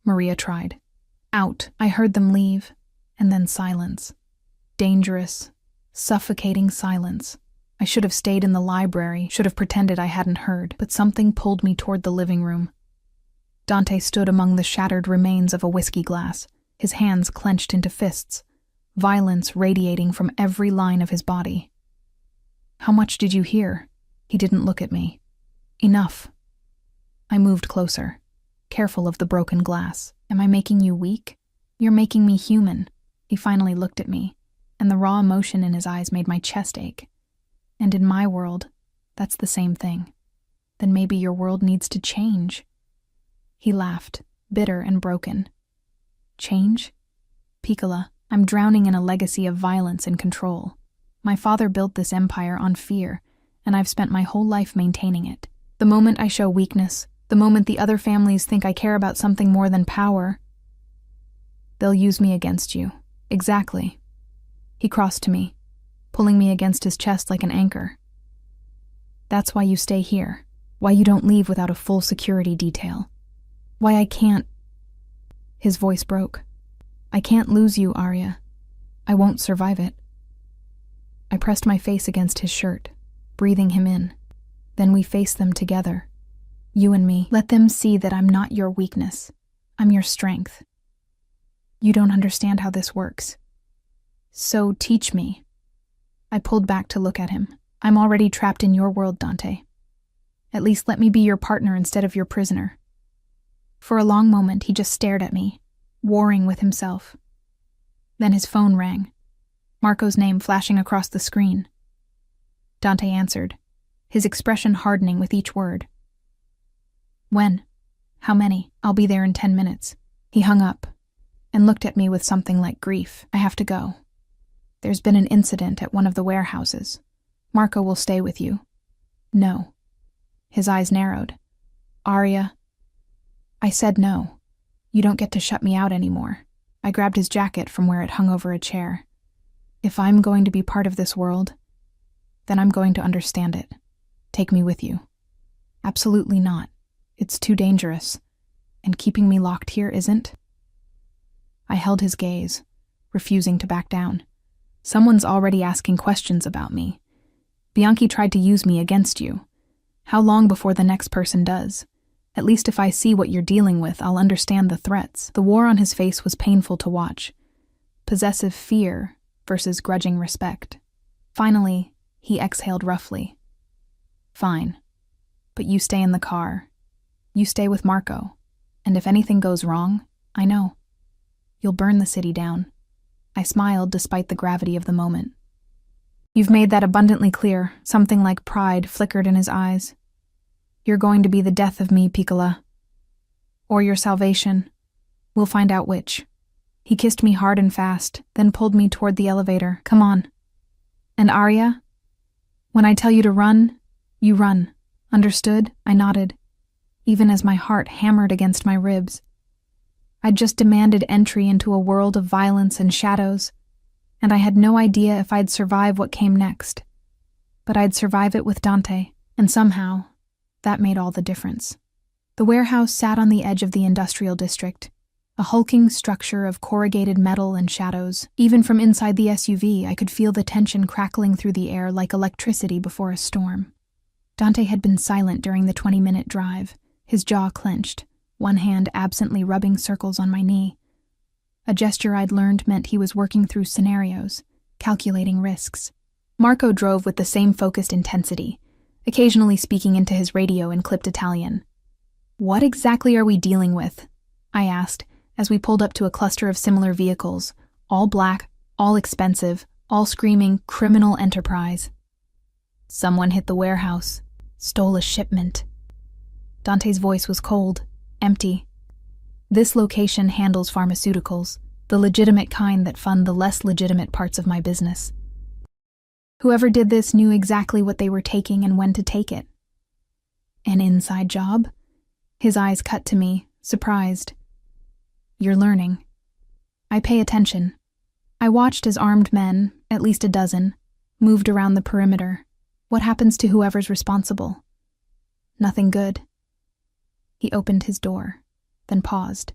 Maria tried. "Out." I heard them leave, and then silence. Dangerous, suffocating silence. I should have stayed in the library, should have pretended I hadn't heard, but something pulled me toward the living room. Dante stood among the shattered remains of a whiskey glass, his hands clenched into fists, violence radiating from every line of his body. "How much did you hear?" He didn't look at me. "Enough." I moved closer, careful of the broken glass. "Am I making you weak? You're making me human." He finally looked at me, and the raw emotion in his eyes made my chest ache. "And in my world, that's the same thing. Then maybe your world needs to change." He laughed, bitter and broken. "Change? Piccola, I'm drowning in a legacy of violence and control. My father built this empire on fear, and I've spent my whole life maintaining it. The moment I show weakness, the moment the other families think I care about something more than power, they'll use me against you." "Exactly." He crossed to me, pulling me against his chest like an anchor. "That's why you stay here, why you don't leave without a full security detail. Why I can't—" His voice broke. "I can't lose you, Aria. I won't survive it." I pressed my face against his shirt, breathing him in. Then we faced them together. You and me. "Let them see that I'm not your weakness. I'm your strength. You don't understand how this works. So teach me." I pulled back to look at him. "I'm already trapped in your world, Dante. At least let me be your partner instead of your prisoner." For a long moment, he just stared at me, warring with himself. Then his phone rang, Marco's name flashing across the screen. Dante answered, his expression hardening with each word. "When? How many? I'll be there in 10 minutes. He hung up and looked at me with something like grief. "I have to go. There's been an incident at one of the warehouses. Marco will stay with you." "No." His eyes narrowed. "Aria." I said no. "You don't get to shut me out anymore." I grabbed his jacket from where it hung over a chair. "If I'm going to be part of this world, then I'm going to understand it. Take me with you." "Absolutely not. It's too dangerous. And keeping me locked here isn't." I held his gaze, refusing to back down. "Someone's already asking questions about me. Bianchi tried to use me against you. How long before the next person does? At least if I see what you're dealing with, I'll understand the threats." The war on his face was painful to watch. Possessive fear versus grudging respect. Finally, he exhaled roughly. "Fine. But you stay in the car. You stay with Marco. And if anything goes wrong, I know. You'll burn the city down." I smiled despite the gravity of the moment. "You've made that abundantly clear." Something like pride flickered in his eyes. "You're going to be the death of me, Piccola. Or your salvation. We'll find out which." He kissed me hard and fast, then pulled me toward the elevator. "Come on." And Arya? When I tell you to run, you run. Understood? I nodded, even as my heart hammered against my ribs. I'd just demanded entry into a world of violence and shadows, and I had no idea if I'd survive what came next. But I'd survive it with Dante, and somehow, that made all the difference. The warehouse sat on the edge of the industrial district, a hulking structure of corrugated metal and shadows. Even from inside the SUV, I could feel the tension crackling through the air like electricity before a storm. Dante had been silent during the 20-minute drive, his jaw clenched, one hand absently rubbing circles on my knee. A gesture I'd learned meant he was working through scenarios, calculating risks. Marco drove with the same focused intensity, occasionally speaking into his radio in clipped Italian. "What exactly are we dealing with?" I asked, as we pulled up to a cluster of similar vehicles, all black, all expensive, all screaming criminal enterprise. "Someone hit the warehouse, stole a shipment." Dante's voice was cold, empty. "This location handles pharmaceuticals, the legitimate kind that fund the less legitimate parts of my business. Whoever did this knew exactly what they were taking and when to take it." "An inside job?" His eyes cut to me, surprised. "You're learning." I pay attention. I watched as armed men, at least a dozen, moved around the perimeter. What happens to whoever's responsible? Nothing good. He opened his door, then paused.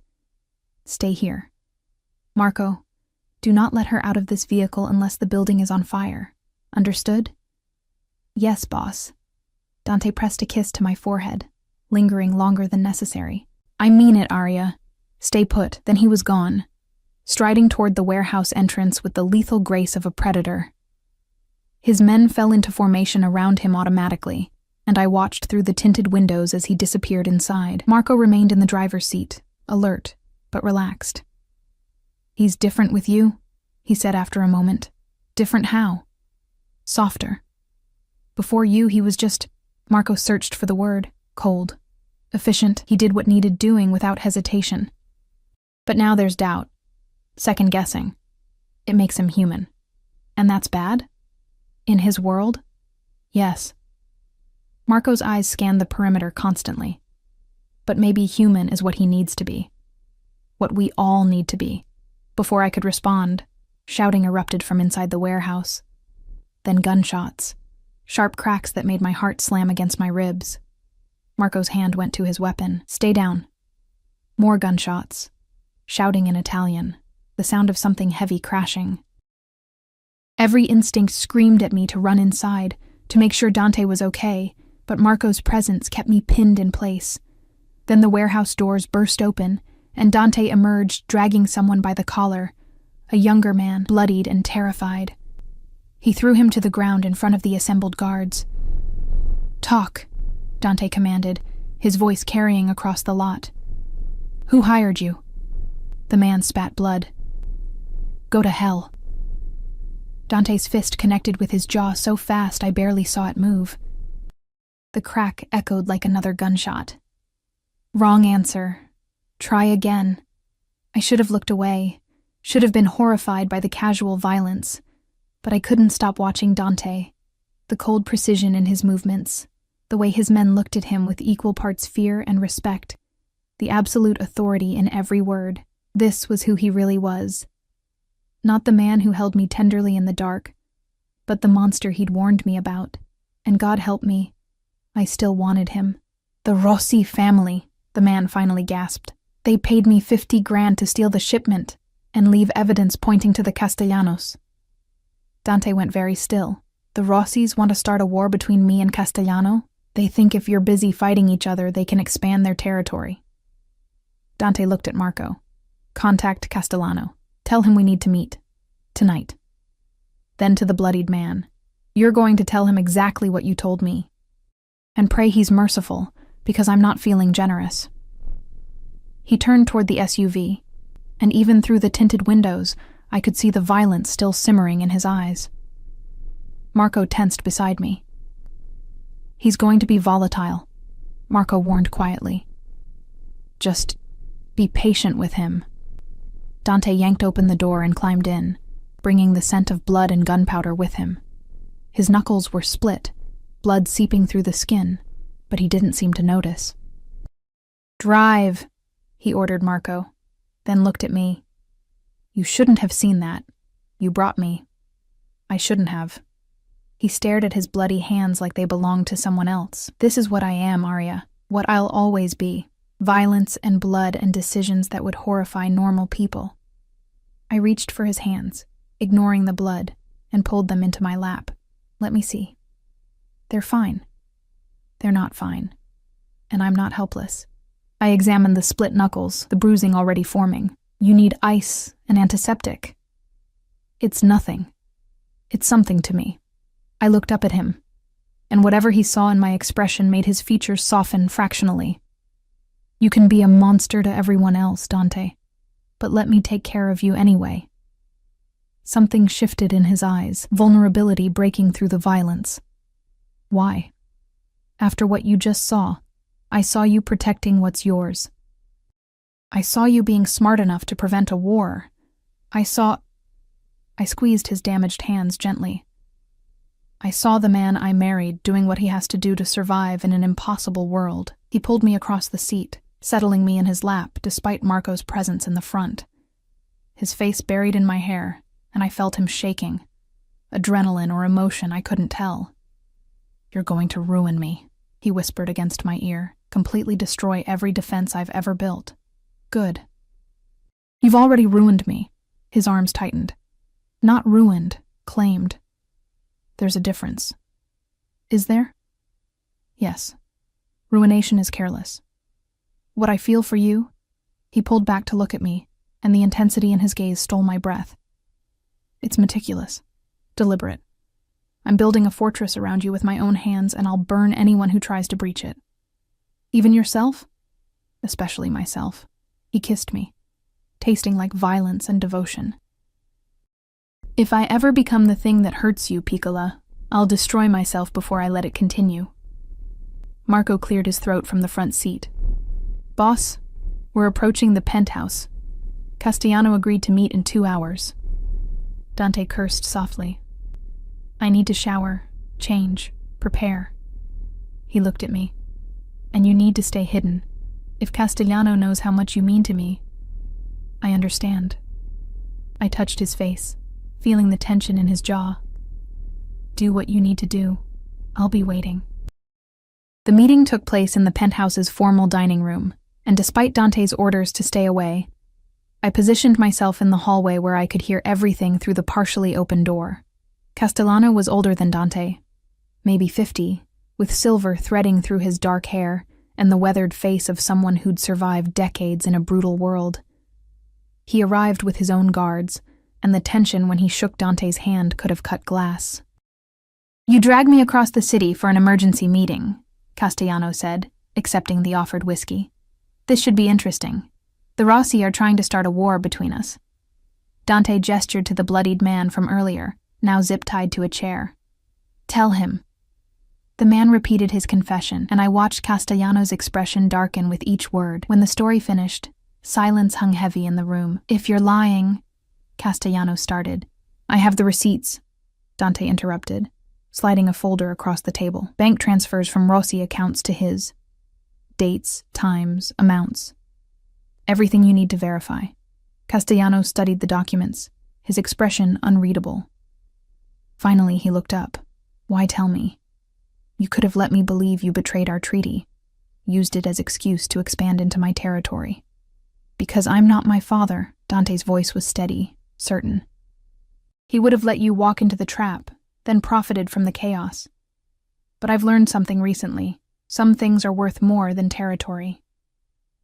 "Stay here. Marco, do not let her out of this vehicle unless the building is on fire. Understood?" "Yes, boss." Dante pressed a kiss to my forehead, lingering longer than necessary. "I mean it, Arya. Stay put." Then he was gone, striding toward the warehouse entrance with the lethal grace of a predator. His men fell into formation around him automatically, and I watched through the tinted windows as he disappeared inside. Marco remained in the driver's seat, alert, but relaxed. "He's different with you," he said after a moment. "Different how?" "Softer. Before you, he was just—" Marco searched for the word. "Cold. Efficient. He did what needed doing without hesitation. But now there's doubt. Second guessing. It makes him human. And that's bad? In his world? Yes." Marco's eyes scanned the perimeter constantly. "But maybe human is what he needs to be. What we all need to be." Before I could respond, shouting erupted from inside the warehouse. Then gunshots. Sharp cracks that made my heart slam against my ribs. Marco's hand went to his weapon. "Stay down." More gunshots. Shouting in Italian. The sound of something heavy crashing. Every instinct screamed at me to run inside, to make sure Dante was okay, but Marco's presence kept me pinned in place. Then the warehouse doors burst open, and Dante emerged dragging someone by the collar, a younger man, bloodied and terrified. He threw him to the ground in front of the assembled guards. "Talk," Dante commanded, his voice carrying across the lot. "Who hired you?" The man spat blood. "Go to hell." Dante's fist connected with his jaw so fast I barely saw it move. The crack echoed like another gunshot. Wrong answer. Try again. I should have looked away, should have been horrified by the casual violence, but I couldn't stop watching Dante, the cold precision in his movements, the way his men looked at him with equal parts fear and respect, the absolute authority in every word. This was who he really was. Not the man who held me tenderly in the dark, but the monster he'd warned me about. And God help me, I still wanted him. "The Rossi family," the man finally gasped. "They paid me 50 grand to steal the shipment and leave evidence pointing to the Castellanos." Dante went very still. "The Rossis want to start a war between me and Castellano? They think if you're busy fighting each other, they can expand their territory." Dante looked at Marco. "Contact Castellano. Tell him we need to meet. Tonight." Then to the bloodied man. "You're going to tell him exactly what you told me. And pray he's merciful, because I'm not feeling generous." He turned toward the SUV, and even through the tinted windows, I could see the violence still simmering in his eyes. Marco tensed beside me. "He's going to be volatile," Marco warned quietly. "Just be patient with him." Dante yanked open the door and climbed in, bringing the scent of blood and gunpowder with him. His knuckles were split, blood seeping through the skin, but he didn't seem to notice. "Drive," he ordered Marco, then looked at me. "You shouldn't have seen that. You brought me." "I shouldn't have." He stared at his bloody hands like they belonged to someone else. "This is what I am, Arya. What I'll always be. Violence and blood and decisions that would horrify normal people." I reached for his hands, ignoring the blood, and pulled them into my lap. "Let me see." "They're fine." "They're not fine. And I'm not helpless." I examined the split knuckles, the bruising already forming. "You need ice and antiseptic." "It's nothing. It's something to me." I looked up at him, and whatever he saw in my expression made his features soften fractionally. "You can be a monster to everyone else, Dante, but let me take care of you anyway." Something shifted in his eyes, vulnerability breaking through the violence. "Why?" "After what you just saw, I saw you protecting what's yours. I saw you being smart enough to prevent a war. I squeezed his damaged hands gently. "I saw the man I married doing what he has to do to survive in an impossible world." He pulled me across the seat, settling me in his lap despite Marco's presence in the front. His face buried in my hair, and I felt him shaking. Adrenaline or emotion, I couldn't tell. "You're going to ruin me," he whispered against my ear, "completely destroy every defense I've ever built." "Good." "You've already ruined me." His arms tightened. "Not ruined, claimed." "There's a difference." "Is there?" "Yes. Ruination is careless. What I feel for you?" He pulled back to look at me, and the intensity in his gaze stole my breath. "It's meticulous, deliberate. I'm building a fortress around you with my own hands, and I'll burn anyone who tries to breach it. Even yourself?" "Especially myself." He kissed me, tasting like violence and devotion. "If I ever become the thing that hurts you, Piccola, I'll destroy myself before I let it continue." Marco cleared his throat from the front seat. "Boss, we're approaching the penthouse. Castellano agreed to meet in 2 hours. Dante cursed softly. "I need to shower, change, prepare." He looked at me. "And you need to stay hidden. If Castellano knows how much you mean to me..." "I understand." I touched his face, feeling the tension in his jaw. "Do what you need to do. I'll be waiting." The meeting took place in the penthouse's formal dining room, and despite Dante's orders to stay away, I positioned myself in the hallway where I could hear everything through the partially open door. Castellano was older than Dante, maybe 50, with silver threading through his dark hair and the weathered face of someone who'd survived decades in a brutal world. He arrived with his own guards, and the tension when he shook Dante's hand could have cut glass. "You dragged me across the city for an emergency meeting," Castellano said, accepting the offered whiskey. "This should be interesting. The Rossi are trying to start a war between us." Dante gestured to the bloodied man from earlier, now zip-tied to a chair. "Tell him." The man repeated his confession, and I watched Castellano's expression darken with each word. When the story finished, silence hung heavy in the room. "If you're lying," Castellano started. "I have the receipts," Dante interrupted, sliding a folder across the table. "Bank transfers from Rossi accounts to his. Dates, times, amounts. Everything you need to verify." Castellano studied the documents, his expression unreadable. Finally, he looked up. "Why tell me? You could have let me believe you betrayed our treaty, used it as excuse to expand into my territory." "Because I'm not my father," Dante's voice was steady, certain. "He would have let you walk into the trap, then profited from the chaos. But I've learned something recently. Some things are worth more than territory."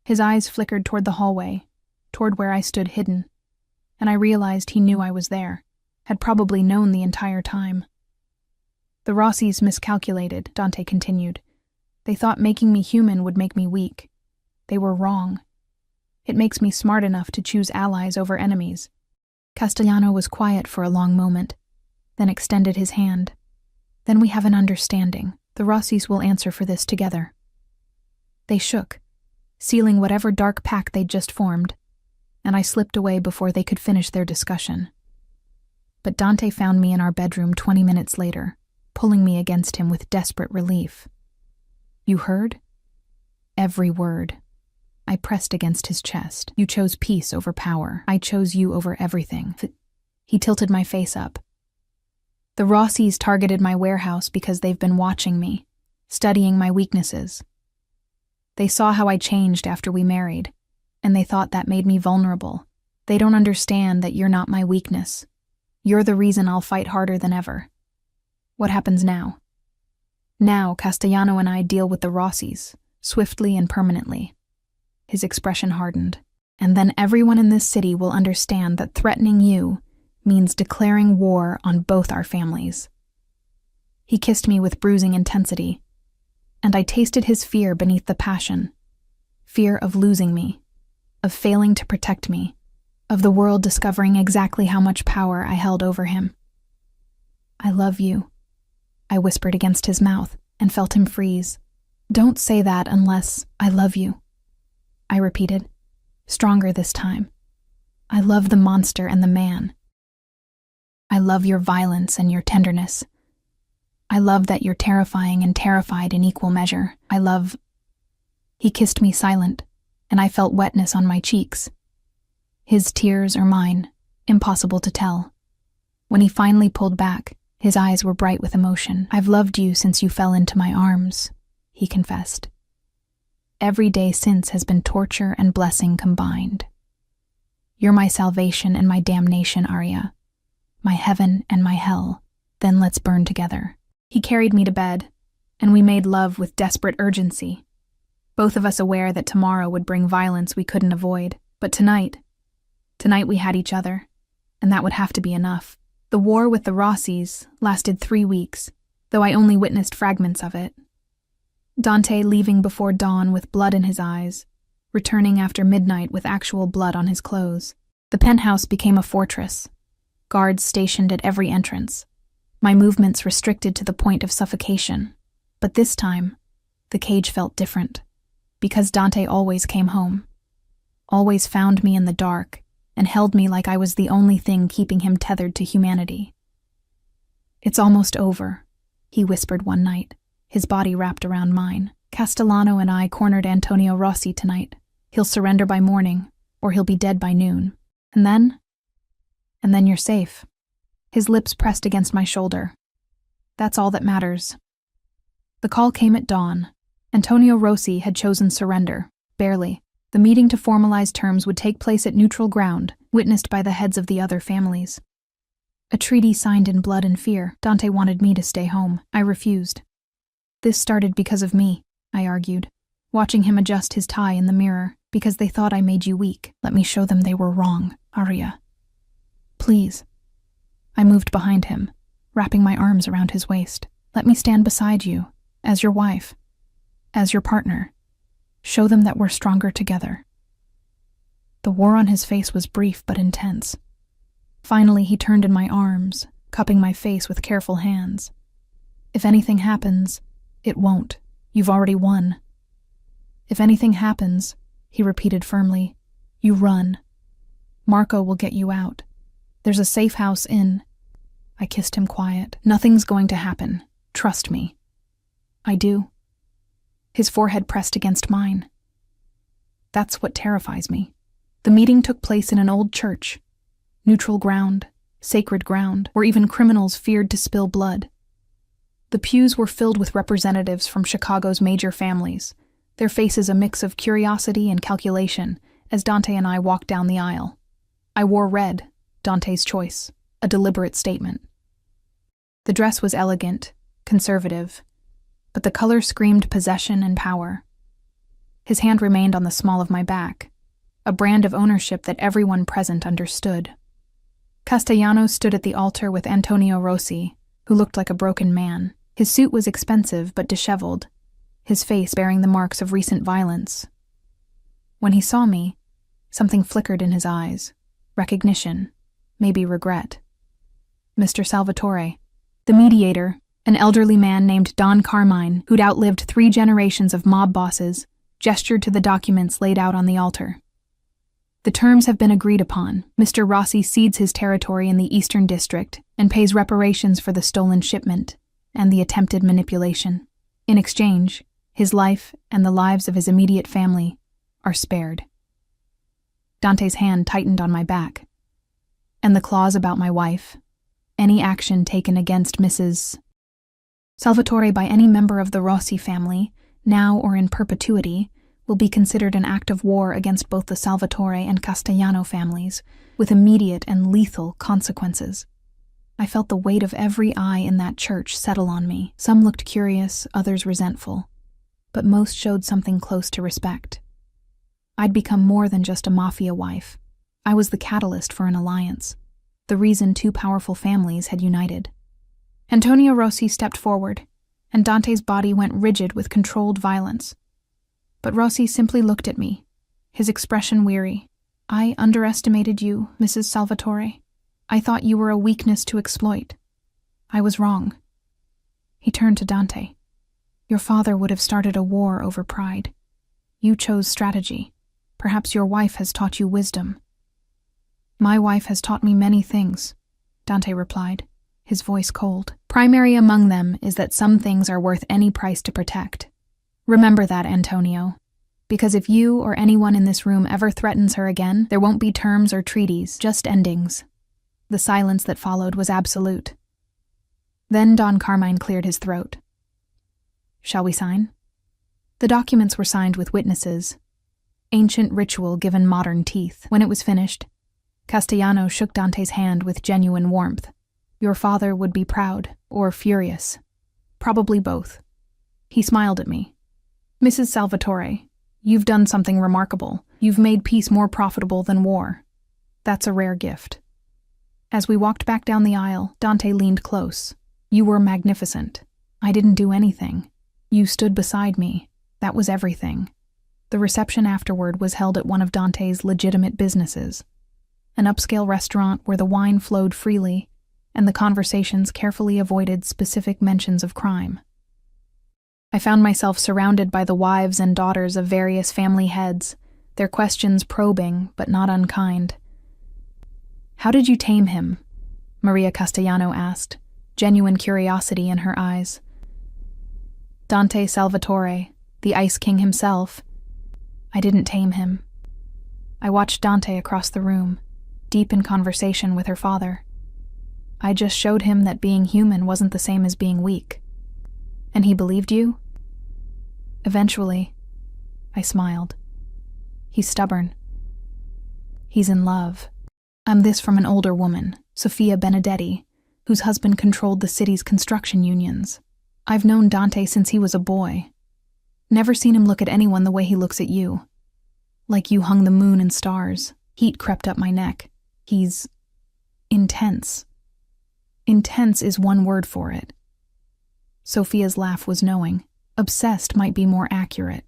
His eyes flickered toward the hallway, toward where I stood hidden, and I realized he knew I was there, had probably known the entire time. "The Rossis miscalculated," Dante continued. "They thought making me human would make me weak. They were wrong. It makes me smart enough to choose allies over enemies." Castellano was quiet for a long moment, then extended his hand. "Then we have an understanding. The Rossis will answer for this together." They shook, sealing whatever dark pact they'd just formed, and I slipped away before they could finish their discussion. But Dante found me in our bedroom 20 minutes later, pulling me against him with desperate relief. You heard? Every word. I pressed against his chest. You chose peace over power. I chose you over everything. He tilted my face up. The Rossies targeted my warehouse because they've been watching me, studying my weaknesses. They saw how I changed after we married, and they thought that made me vulnerable. They don't understand that you're not my weakness. You're the reason I'll fight harder than ever. What happens now? Now, Castellano and I deal with the Rossies, swiftly and permanently. His expression hardened. And then everyone in this city will understand that threatening you means declaring war on both our families. He kissed me with bruising intensity, and I tasted his fear beneath the passion. Fear of losing me, of failing to protect me, of the world discovering exactly how much power I held over him. I love you, I whispered against his mouth and felt him freeze. Don't say that unless I love you, I repeated, stronger this time. I love the monster and the man. I love your violence and your tenderness. I love that you're terrifying and terrified in equal measure. He kissed me silent, and I felt wetness on my cheeks. His tears or mine, impossible to tell. When he finally pulled back, his eyes were bright with emotion. I've loved you since you fell into my arms, he confessed. Every day since has been torture and blessing combined. You're my salvation and my damnation, Arya. My heaven and my hell. Then let's burn together. He carried me to bed, and we made love with desperate urgency, both of us aware that tomorrow would bring violence we couldn't avoid. But tonight we had each other, and that would have to be enough. The war with the Rossies lasted 3 weeks, though I only witnessed fragments of it. Dante leaving before dawn with blood in his eyes, returning after midnight with actual blood on his clothes. The penthouse became a fortress, guards stationed at every entrance, my movements restricted to the point of suffocation. But this time, the cage felt different, because Dante always came home, always found me in the dark, and held me like I was the only thing keeping him tethered to humanity. It's almost over, he whispered one night, his body wrapped around mine. Castellano and I cornered Antonio Rossi tonight. He'll surrender by morning, or he'll be dead by noon. And then you're safe. His lips pressed against my shoulder. That's all that matters. The call came at dawn. Antonio Rossi had chosen surrender, barely. The meeting to formalize terms would take place at neutral ground, witnessed by the heads of the other families. A treaty signed in blood and fear. Dante wanted me to stay home. I refused. This started because of me, I argued, watching him adjust his tie in the mirror, because they thought I made you weak. Let me show them they were wrong, Arya. Please. I moved behind him, wrapping my arms around his waist. Let me stand beside you, as your wife, as your partner. Show them that we're stronger together. The war on his face was brief but intense. Finally, he turned in my arms, cupping my face with careful hands. If anything happens, it won't. You've already won. If anything happens, he repeated firmly, you run. Marco will get you out. There's a safe house in. I kissed him quiet. Nothing's going to happen. Trust me. I do. His forehead pressed against mine. That's what terrifies me. The meeting took place in an old church. Neutral ground, sacred ground, where even criminals feared to spill blood. The pews were filled with representatives from Chicago's major families, their faces a mix of curiosity and calculation, as Dante and I walked down the aisle. I wore red, Dante's choice, a deliberate statement. The dress was elegant, conservative, but the color screamed possession and power. His hand remained on the small of my back, a brand of ownership that everyone present understood. Castellano stood at the altar with Antonio Rossi, who looked like a broken man. His suit was expensive but disheveled, his face bearing the marks of recent violence. When he saw me, something flickered in his eyes. Recognition, maybe regret. Mr. Salvatore, the mediator, an elderly man named Don Carmine, who'd outlived 3 generations of mob bosses, gestured to the documents laid out on the altar. The terms have been agreed upon. Mr. Rossi cedes his territory in the Eastern District and pays reparations for the stolen shipment, and the attempted manipulation. In exchange, his life and the lives of his immediate family are spared. Dante's hand tightened on my back. And the clause about my wife, any action taken against Mrs. Salvatore by any member of the Rossi family, now or in perpetuity, will be considered an act of war against both the Salvatore and Castellano families, with immediate and lethal consequences. I felt the weight of every eye in that church settle on me. Some looked curious, others resentful, but most showed something close to respect. I'd become more than just a mafia wife. I was the catalyst for an alliance, the reason two powerful families had united. Antonio Rossi stepped forward, and Dante's body went rigid with controlled violence. But Rossi simply looked at me, his expression weary. I underestimated you, Mrs. Salvatore. I thought you were a weakness to exploit. I was wrong. He turned to Dante. Your father would have started a war over pride. You chose strategy. Perhaps your wife has taught you wisdom. My wife has taught me many things, Dante replied, his voice cold. Primary among them is that some things are worth any price to protect. Remember that, Antonio, because if you or anyone in this room ever threatens her again, there won't be terms or treaties, just endings. The silence that followed was absolute. Then Don Carmine cleared his throat. Shall we sign? The documents were signed with witnesses. Ancient ritual given modern teeth. When it was finished, Castellano shook Dante's hand with genuine warmth. Your father would be proud, or furious. Probably both. He smiled at me. Mrs. Salvatore, you've done something remarkable. You've made peace more profitable than war. That's a rare gift. As we walked back down the aisle, Dante leaned close. You were magnificent. I didn't do anything. You stood beside me. That was everything. The reception afterward was held at one of Dante's legitimate businesses, an upscale restaurant where the wine flowed freely and the conversations carefully avoided specific mentions of crime. I found myself surrounded by the wives and daughters of various family heads, their questions probing but not unkind. How did you tame him? Maria Castellano asked, genuine curiosity in her eyes. Dante Salvatore, the Ice King himself. I didn't tame him. I watched Dante across the room, deep in conversation with her father. I just showed him that being human wasn't the same as being weak. And he believed you? Eventually, I smiled. He's stubborn. He's in love. I'm this from an older woman, Sofia Benedetti, whose husband controlled the city's construction unions. I've known Dante since he was a boy. Never seen him look at anyone the way he looks at you. Like you hung the moon and stars. Heat crept up my neck. He's intense. Intense is one word for it. Sophia's laugh was knowing. Obsessed might be more accurate.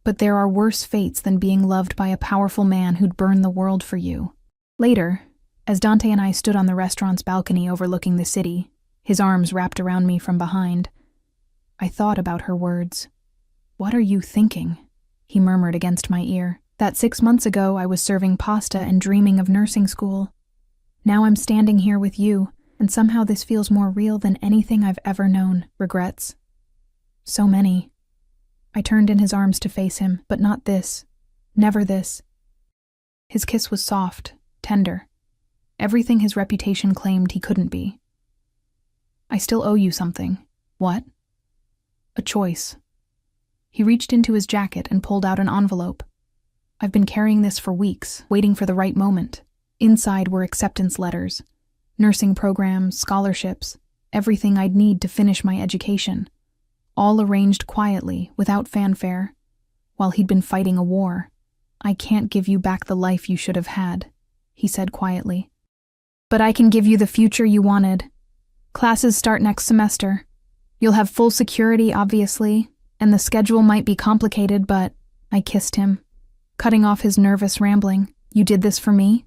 But there are worse fates than being loved by a powerful man who'd burn the world for you. Later, as Dante and I stood on the restaurant's balcony overlooking the city, his arms wrapped around me from behind, I thought about her words. What are you thinking? He murmured against my ear. That 6 months ago I was serving pasta and dreaming of nursing school. Now I'm standing here with you, and somehow this feels more real than anything I've ever known. Regrets. So many. I turned in his arms to face him, but not this. Never this. His kiss was soft, tender. Everything his reputation claimed he couldn't be. I still owe you something. What? A choice. He reached into his jacket and pulled out an envelope. I've been carrying this for weeks, waiting for the right moment. Inside were acceptance letters, nursing programs, scholarships, everything I'd need to finish my education. All arranged quietly, without fanfare, while he'd been fighting a war. I can't give you back the life you should have had, he said quietly. But I can give you the future you wanted. Classes start next semester. You'll have full security, obviously, and the schedule might be complicated, but I kissed him, cutting off his nervous rambling. You did this for me?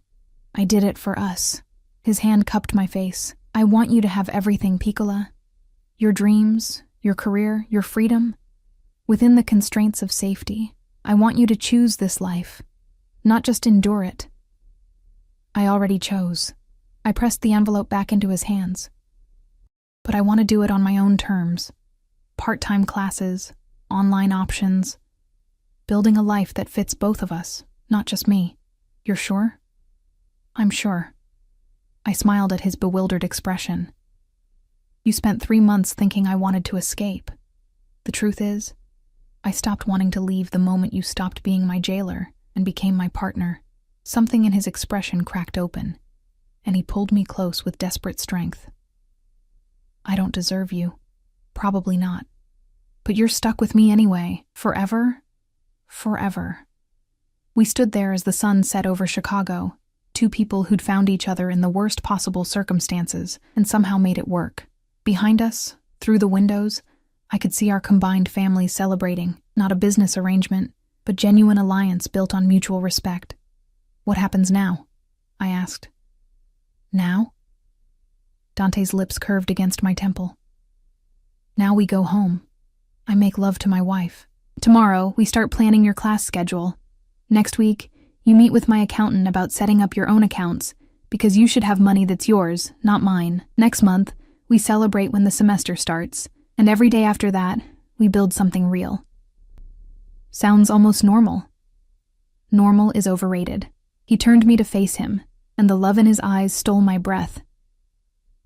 I did it for us. His hand cupped my face. I want you to have everything, Piccola. Your dreams, your career, your freedom. Within the constraints of safety, I want you to choose this life, not just endure it. I already chose. I pressed the envelope back into his hands. but I want to do it on my own terms. Part-time classes, online options, building a life that fits both of us, not just me. You're sure? I'm sure. I smiled at his bewildered expression. You spent 3 months thinking I wanted to escape. The truth is, I stopped wanting to leave the moment you stopped being my jailer and became my partner. Something in his expression cracked open, and he pulled me close with desperate strength. I don't deserve you. Probably not. But you're stuck with me anyway. Forever? Forever. We stood there as the sun set over Chicago, two people who'd found each other in the worst possible circumstances and somehow made it work. Behind us, through the windows, I could see our combined families celebrating, not a business arrangement, but genuine alliance built on mutual respect. What happens now? I asked. Now? Dante's lips curved against my temple. Now we go home. I make love to my wife. Tomorrow, we start planning your class schedule. Next week, you meet with my accountant about setting up your own accounts, because you should have money that's yours, not mine. Next month, we celebrate when the semester starts, and every day after that, we build something real. Sounds almost normal. Normal is overrated. He turned me to face him, and the love in his eyes stole my breath.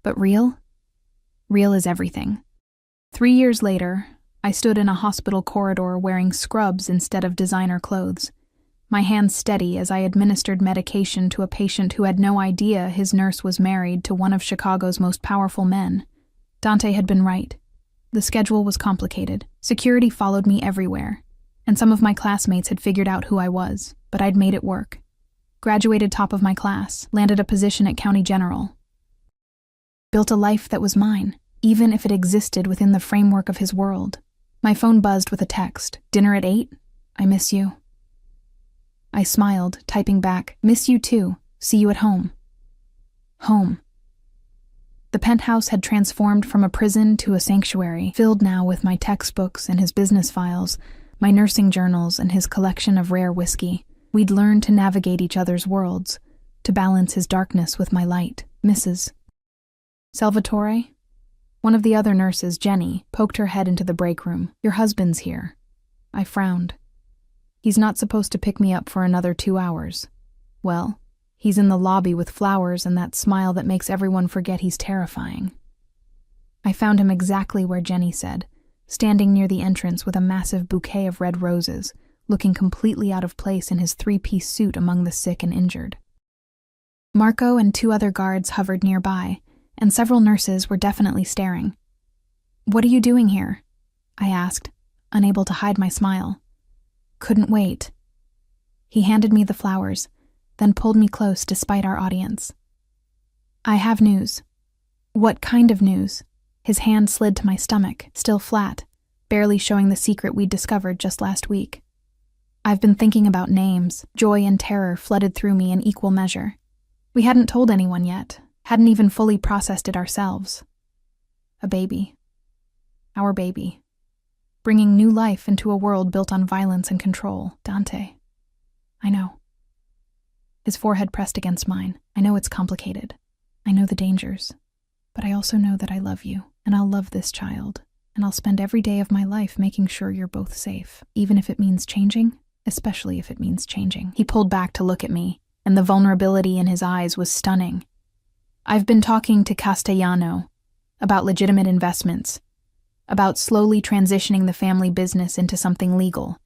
But real? Real is everything. 3 years later, I stood in a hospital corridor wearing scrubs instead of designer clothes, my hands steady as I administered medication to a patient who had no idea his nurse was married to one of Chicago's most powerful men. Dante had been right. The schedule was complicated. Security followed me everywhere, and some of my classmates had figured out who I was, but I'd made it work. Graduated top of my class, landed a position at County General. Built a life that was mine, even if it existed within the framework of his world. My phone buzzed with a text. Dinner at 8? I miss you. I smiled, typing back, miss you too. See you at home. Home. The penthouse had transformed from a prison to a sanctuary, filled now with my textbooks and his business files, my nursing journals and his collection of rare whiskey. We'd learned to navigate each other's worlds, to balance his darkness with my light. Mrs. Salvatore? One of the other nurses, Jenny, poked her head into the break room. Your husband's here. I frowned. He's not supposed to pick me up for another 2 hours. Well, he's in the lobby with flowers and that smile that makes everyone forget he's terrifying. I found him exactly where Jenny said, standing near the entrance with a massive bouquet of red roses, looking completely out of place in his 3-piece suit among the sick and injured. Marco and 2 other guards hovered nearby, and several nurses were definitely staring. What are you doing here? I asked, unable to hide my smile. Couldn't wait. He handed me the flowers, then pulled me close despite our audience. I have news. What kind of news? His hand slid to my stomach, still flat, barely showing the secret we'd discovered just last week. I've been thinking about names. Joy and terror flooded through me in equal measure. We hadn't told anyone yet, hadn't even fully processed it ourselves. A baby. Our baby. Bringing new life into a world built on violence and control. Dante. I know. His forehead pressed against mine. I know it's complicated. I know the dangers. But I also know that I love you, and I'll love this child, and I'll spend every day of my life making sure you're both safe, even if it means changing, especially if it means changing. He pulled back to look at me, and the vulnerability in his eyes was stunning. I've been talking to Castellano about legitimate investments, about slowly transitioning the family business into something legal.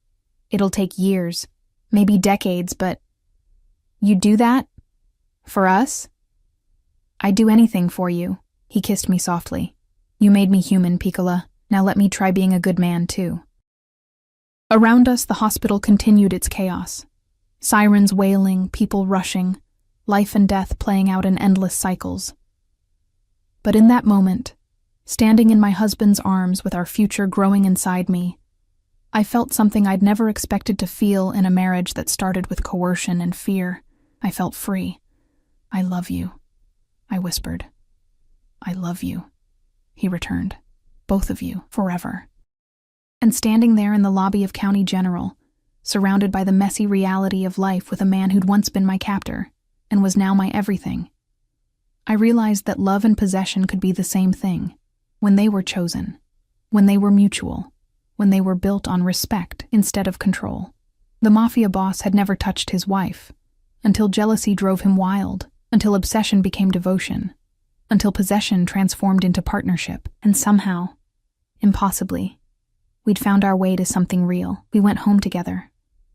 It'll take years, maybe decades, but you'd do that? For us? I'd do anything for you. He kissed me softly. You made me human, Piccola. Now let me try being a good man, too. Around us, the hospital continued its chaos. Sirens wailing, people rushing, life and death playing out in endless cycles. But in that moment, standing in my husband's arms with our future growing inside me, I felt something I'd never expected to feel in a marriage that started with coercion and fear. I felt free. I love you, I whispered. I love you, he returned. Both of you, forever. And standing there in the lobby of County General, surrounded by the messy reality of life with a man who'd once been my captor, and was now my everything, I realized that love and possession could be the same thing. when they were chosen, when they were mutual, when they were built on respect instead of control. The mafia boss had never touched his wife, until jealousy drove him wild, until obsession became devotion, until possession transformed into partnership, and somehow, impossibly, we'd found our way to something real. We went home together,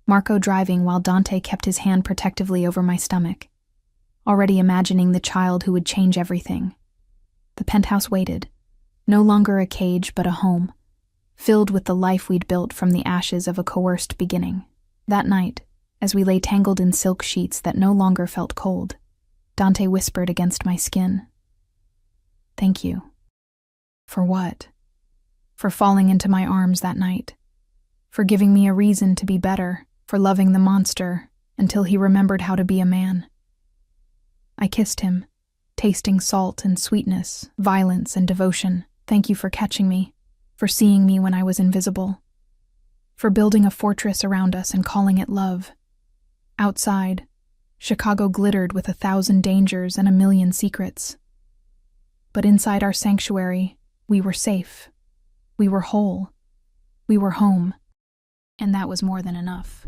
Marco driving while Dante kept his hand protectively over my stomach, already imagining the child who would change everything. The penthouse waited, no longer a cage but a home, filled with the life we'd built from the ashes of a coerced beginning. That night, as we lay tangled in silk sheets that no longer felt cold, Dante whispered against my skin, "Thank you." For what? For falling into my arms that night, for giving me a reason to be better, for loving the monster until he remembered how to be a man. I kissed him, tasting salt and sweetness, violence and devotion. Thank you for catching me, for seeing me when I was invisible, for building a fortress around us and calling it love. Outside, Chicago glittered with 1,000 dangers and 1,000,000 secrets. But inside our sanctuary, we were safe. We were whole. We were home. And that was more than enough.